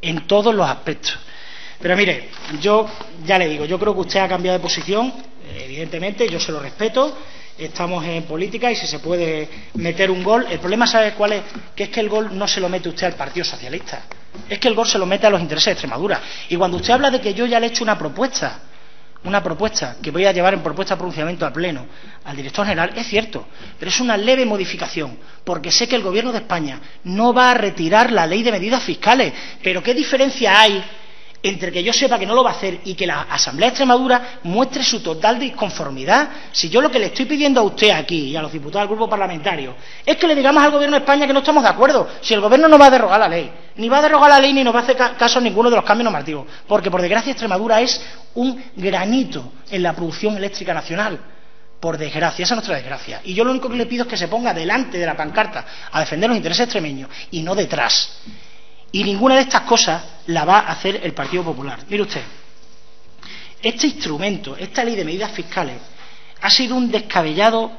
en todos los aspectos. Pero mire, yo ya le digo, yo creo que usted ha cambiado de posición, evidentemente, yo se lo respeto. Estamos en política y si se puede meter un gol, el problema, ¿sabe cuál es? Que es que el gol no se lo mete usted al Partido Socialista, es que el gol se lo mete a los intereses de Extremadura. Y cuando usted habla de que yo ya le he hecho una propuesta que voy a llevar en propuesta de pronunciamiento al Pleno, al director general, es cierto, pero es una leve modificación, porque sé que el Gobierno de España no va a retirar la ley de medidas fiscales. Pero ¿qué diferencia hay entre que yo sepa que no lo va a hacer y que la Asamblea de Extremadura muestre su total disconformidad? Si yo lo que le estoy pidiendo a usted aquí y a los diputados del grupo parlamentario es que le digamos al Gobierno de España que no estamos de acuerdo, si el Gobierno no va a derogar la ley, ni va a derogar la ley ni nos va a hacer caso a ninguno de los cambios normativos, porque por desgracia Extremadura es un granito en la producción eléctrica nacional. Por desgracia, esa es nuestra desgracia. Y yo lo único que le pido es que se ponga delante de la pancarta a defender los intereses extremeños y no detrás. Y ninguna de estas cosas la va a hacer el Partido Popular. Mire usted, este instrumento, esta ley de medidas fiscales, ha sido un descabellado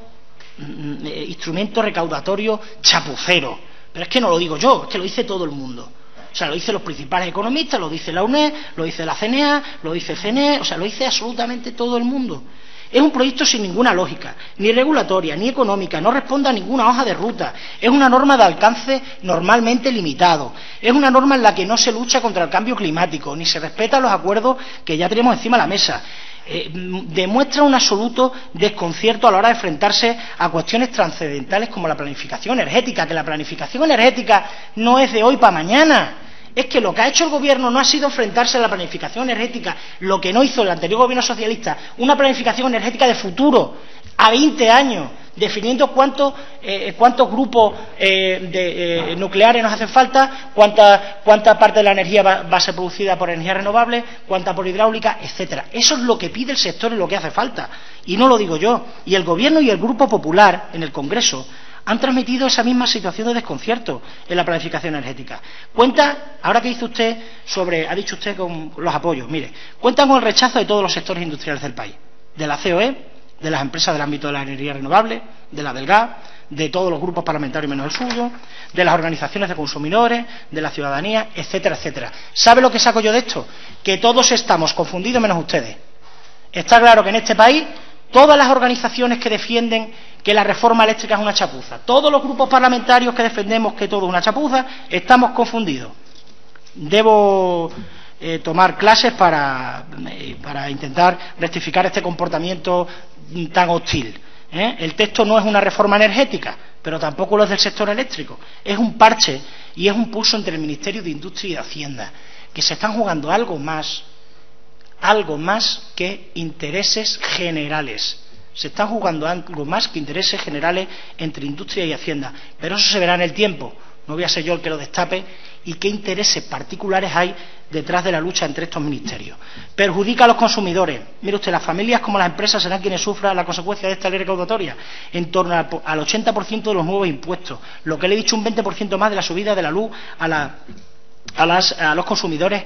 instrumento recaudatorio chapucero. Pero es que no lo digo yo, es que lo dice todo el mundo. O sea, lo dicen los principales economistas, lo dice la UNED, lo dice la CNA, lo dice el CNE, o sea, lo dice absolutamente todo el mundo. Es un proyecto sin ninguna lógica, ni regulatoria, ni económica, no responde a ninguna hoja de ruta. Es una norma de alcance normalmente limitado. Es una norma en la que no se lucha contra el cambio climático, ni se respetan los acuerdos que ya tenemos encima de la mesa. Demuestra un absoluto desconcierto a la hora de enfrentarse a cuestiones trascendentales como la planificación energética, que la planificación energética no es de hoy para mañana. Es que lo que ha hecho el Gobierno no ha sido enfrentarse a la planificación energética, lo que no hizo el anterior Gobierno socialista, una planificación energética de futuro, a 20 años, definiendo cuántos grupos nucleares nos hacen falta, cuánta parte de la energía va a ser producida por energías renovables, cuánta por hidráulica, etcétera. Eso es lo que pide el sector y lo que hace falta. Y no lo digo yo. Y el Gobierno y el Grupo Popular en el Congreso han transmitido esa misma situación de desconcierto en la planificación energética. Cuenta, ahora que dice usted ha dicho usted con los apoyos, mire, cuentan con el rechazo de todos los sectores industriales del país, de la COE, de las empresas del ámbito de la energía renovable, de la del gas, de todos los grupos parlamentarios menos el suyo, de las organizaciones de consumidores, de la ciudadanía, etcétera, etcétera. ¿Sabe lo que saco yo de esto? Que todos estamos confundidos menos ustedes. Está claro que en este país todas las organizaciones que defienden que la reforma eléctrica es una chapuza, todos los grupos parlamentarios que defendemos que todo es una chapuza, estamos confundidos. Debo tomar clases para intentar rectificar este comportamiento tan hostil. El texto no es una reforma energética, pero tampoco lo es del sector eléctrico. Es un parche y es un pulso entre el Ministerio de Industria y de Hacienda, que se están jugando algo más que intereses generales. Se están jugando algo más que intereses generales entre industria y Hacienda. Pero eso se verá en el tiempo. No voy a ser yo el que lo destape. Y qué intereses particulares hay detrás de la lucha entre estos ministerios. Perjudica a los consumidores. Mire usted, las familias como las empresas serán quienes sufran la consecuencia de esta ley recaudatoria. En torno al 80% de los nuevos impuestos. Lo que le he dicho, un 20% más de la subida de la luz a los consumidores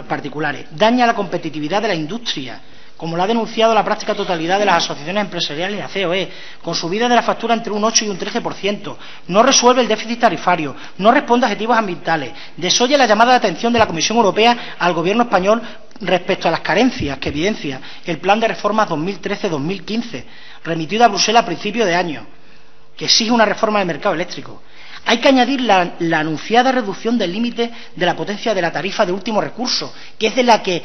particulares. Daña la competitividad de la industria, como lo ha denunciado la práctica totalidad de las asociaciones empresariales y la COE, con subida de la factura entre un 8 y un 13%, no resuelve el déficit tarifario, no responde a objetivos ambientales, desoye la llamada de atención de la Comisión Europea al Gobierno español respecto a las carencias que evidencia el Plan de Reformas 2013-2015, remitido a Bruselas a principios de año, que exige una reforma del mercado eléctrico. Hay que añadir la anunciada reducción del límite de la potencia de la tarifa de último recurso, que es de la que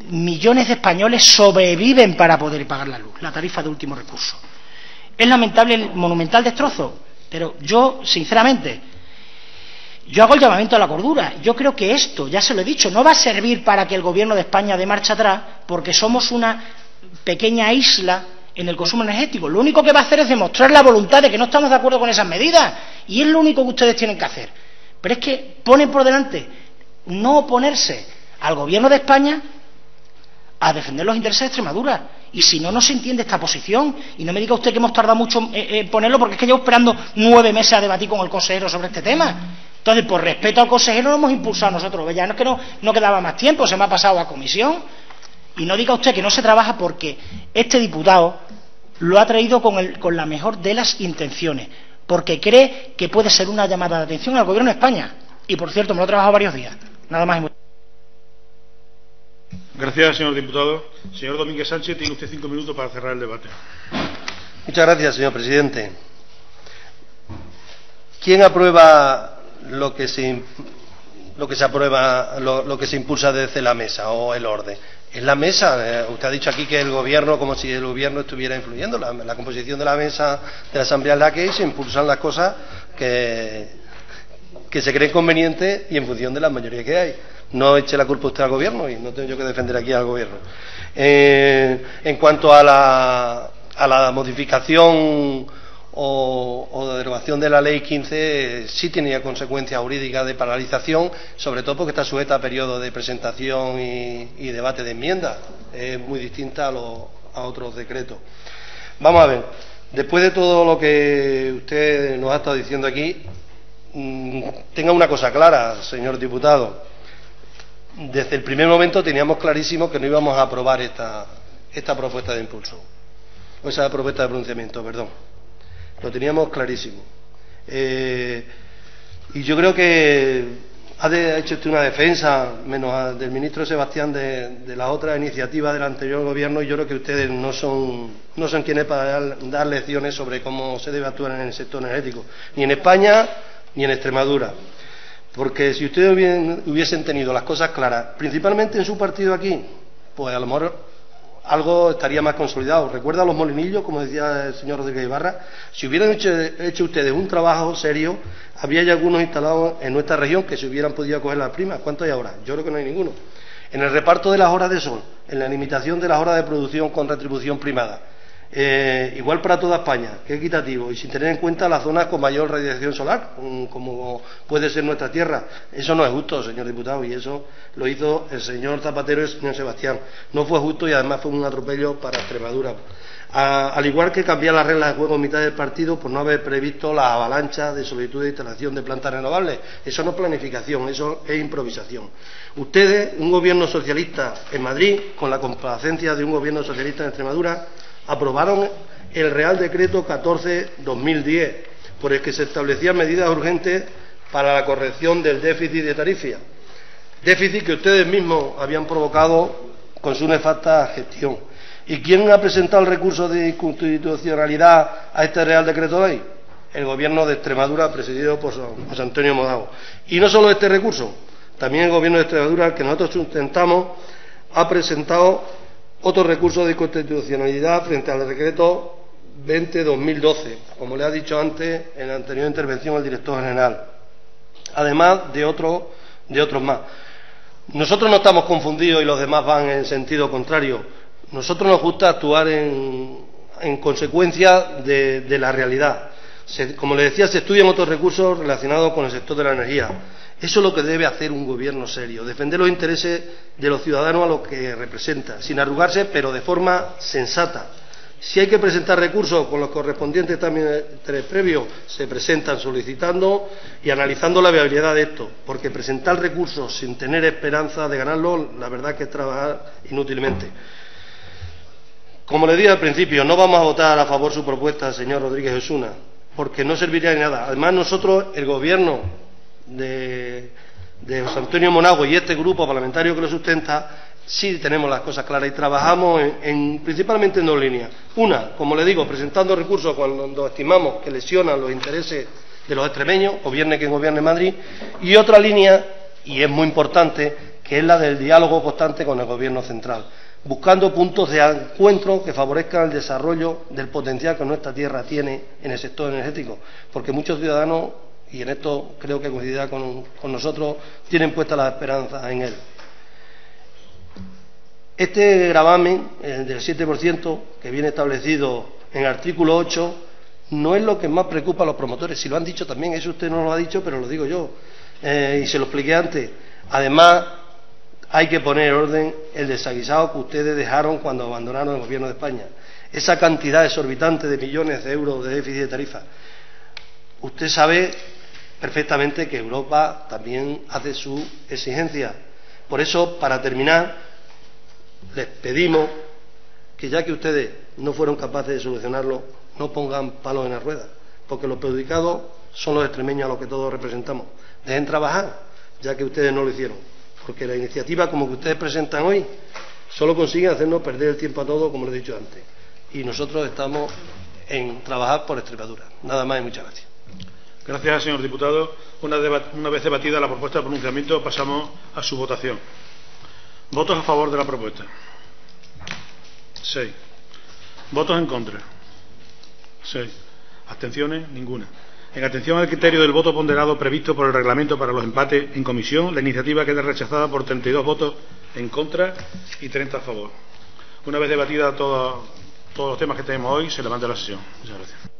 millones de españoles sobreviven para poder pagar la luz, la tarifa de último recurso. Es lamentable el monumental destrozo, pero yo, sinceramente, yo hago el llamamiento a la cordura. Yo creo que esto, ya se lo he dicho, no va a servir para que el Gobierno de España dé marcha atrás, porque somos una pequeña isla en el consumo energético. Lo único que va a hacer es demostrar la voluntad de que no estamos de acuerdo con esas medidas, y es lo único que ustedes tienen que hacer. Pero es que ponen por delante no oponerse al Gobierno de España a defender los intereses de Extremadura, y si no, no se entiende esta posición. Y no me diga usted que hemos tardado mucho en ponerlo, porque es que llevo esperando 9 meses a debatir con el consejero sobre este tema. Entonces, por respeto al consejero, lo hemos impulsado nosotros. Ya no es que no quedaba más tiempo, se me ha pasado a comisión. Y no diga usted que no se trabaja, porque este diputado lo ha traído con la mejor de las intenciones, porque cree que puede ser una llamada de atención al Gobierno de España. Y, por cierto, me lo he trabajado varios días. Nada más y muchas gracias. Gracias, señor diputado. Señor Domínguez Sánchez, tiene usted 5 minutos para cerrar el debate. Muchas gracias, señor presidente. ¿Quién aprueba lo que se impulsa desde la mesa o el orden? Es la mesa. Usted ha dicho aquí que el Gobierno, como si el Gobierno estuviera influyendo. La composición de la mesa de la Asamblea es la que es, se impulsan las cosas que se creen convenientes y en función de la mayoría que hay. No eche la culpa usted al Gobierno, y no tengo yo que defender aquí al Gobierno. En cuanto a la modificación o de derogación de la Ley 15, sí tenía consecuencias jurídicas de paralización, sobre todo porque está sujeta a periodo de presentación y debate de enmiendas. Es muy distinta a otros decretos. Vamos a ver, después de todo lo que usted nos ha estado diciendo aquí, tenga una cosa clara, señor diputado. Desde el primer momento teníamos clarísimo que no íbamos a aprobar esta propuesta de impulso, o esa propuesta de pronunciamiento, perdón. Lo teníamos clarísimo. Y yo creo que ha hecho usted una defensa, menos del ministro Sebastián, de las otras iniciativas del anterior gobierno, y yo creo que ustedes no son quienes para dar lecciones sobre cómo se debe actuar en el sector energético, ni en España ni en Extremadura. Porque si ustedes hubiesen tenido las cosas claras, principalmente en su partido aquí, pues a lo mejor algo estaría más consolidado. ¿Recuerda los molinillos, como decía el señor Rodríguez Ibarra? Si hubieran hecho ustedes un trabajo serio, habría ya algunos instalados en nuestra región que se hubieran podido acoger las primas. ¿Cuántos hay ahora? Yo creo que no hay ninguno. En el reparto de las horas de sol, en la limitación de las horas de producción con retribución primada, igual para toda España, que es equitativo y sin tener en cuenta las zonas con mayor radiación solar, como puede ser nuestra tierra. Eso no es justo, señor diputado, y eso lo hizo el señor Zapatero y el señor Sebastián. No fue justo y además fue un atropello para Extremadura. Al igual que cambiar las reglas de juego en mitad del partido por no haber previsto la avalancha de solicitud de instalación de plantas renovables. Eso no es planificación, eso es improvisación. Ustedes, un gobierno socialista en Madrid, con la complacencia de un gobierno socialista en Extremadura, aprobaron el Real Decreto 14/2010, por el que se establecían medidas urgentes para la corrección del déficit de tarifa. Déficit que ustedes mismos habían provocado con su nefasta gestión. ¿Y quién ha presentado el recurso de inconstitucionalidad a este Real Decreto Ley? El Gobierno de Extremadura, presidido por José Antonio Monago. Y no solo este recurso, también el Gobierno de Extremadura, al que nosotros sustentamos, ha presentado otro recurso de inconstitucionalidad frente al Decreto 20/2012, como le ha dicho antes en la anterior intervención el director general, además de otros más. Nosotros no estamos confundidos y los demás van en sentido contrario. Nosotros nos gusta actuar en consecuencia de la realidad. Como le decía, se estudian otros recursos relacionados con el sector de la energía. Eso es lo que debe hacer un gobierno serio, defender los intereses de los ciudadanos a los que representa, sin arrugarse, pero de forma sensata. Si hay que presentar recursos con los correspondientes trámites previos, se presentan solicitando y analizando la viabilidad de esto, porque presentar recursos sin tener esperanza de ganarlo, la verdad que es trabajar inútilmente. Como le dije al principio, no vamos a votar a favor de su propuesta, señor Rodríguez Osuna, porque no serviría de nada. Además, nosotros, el gobierno de José Antonio Monago y este grupo parlamentario que lo sustenta, sí tenemos las cosas claras y trabajamos principalmente en dos líneas. Una, como le digo, presentando recursos cuando estimamos que lesionan los intereses de los extremeños, gobierne quien gobierne en Madrid, y otra línea, y es muy importante, que es la del diálogo constante con el gobierno central, buscando puntos de encuentro que favorezcan el desarrollo del potencial que nuestra tierra tiene en el sector energético, porque muchos ciudadanos, y en esto creo que coincidirá con nosotros, tienen puesta la esperanza en él. Este gravamen, el del 7%, que viene establecido en el artículo 8, no es lo que más preocupa a los promotores. Si lo han dicho también, eso usted no lo ha dicho, pero lo digo yo, y se lo expliqué antes. Además, hay que poner en orden el desaguisado que ustedes dejaron cuando abandonaron el gobierno de España. Esa cantidad exorbitante de millones de euros de déficit de tarifa. Usted sabe perfectamente que Europa también hace su exigencia. Por eso, para terminar, les pedimos que, ya que ustedes no fueron capaces de solucionarlo, no pongan palos en la rueda, porque los perjudicados son los extremeños a los que todos representamos. Dejen trabajar, ya que ustedes no lo hicieron, porque la iniciativa como que ustedes presentan hoy solo consigue hacernos perder el tiempo a todos, como lo he dicho antes, y nosotros estamos en trabajar por Extremadura. Nada más y muchas gracias. Gracias, señor diputado. Una vez debatida la propuesta de pronunciamiento, pasamos a su votación. ¿Votos a favor de la propuesta? 6. ¿Votos en contra? 6. ¿Abstenciones? Ninguna. En atención al criterio del voto ponderado previsto por el reglamento para los empates en comisión, la iniciativa queda rechazada por 32 votos en contra y 30 a favor. Una vez debatida todos los temas que tenemos hoy, se levanta la sesión. Muchas gracias.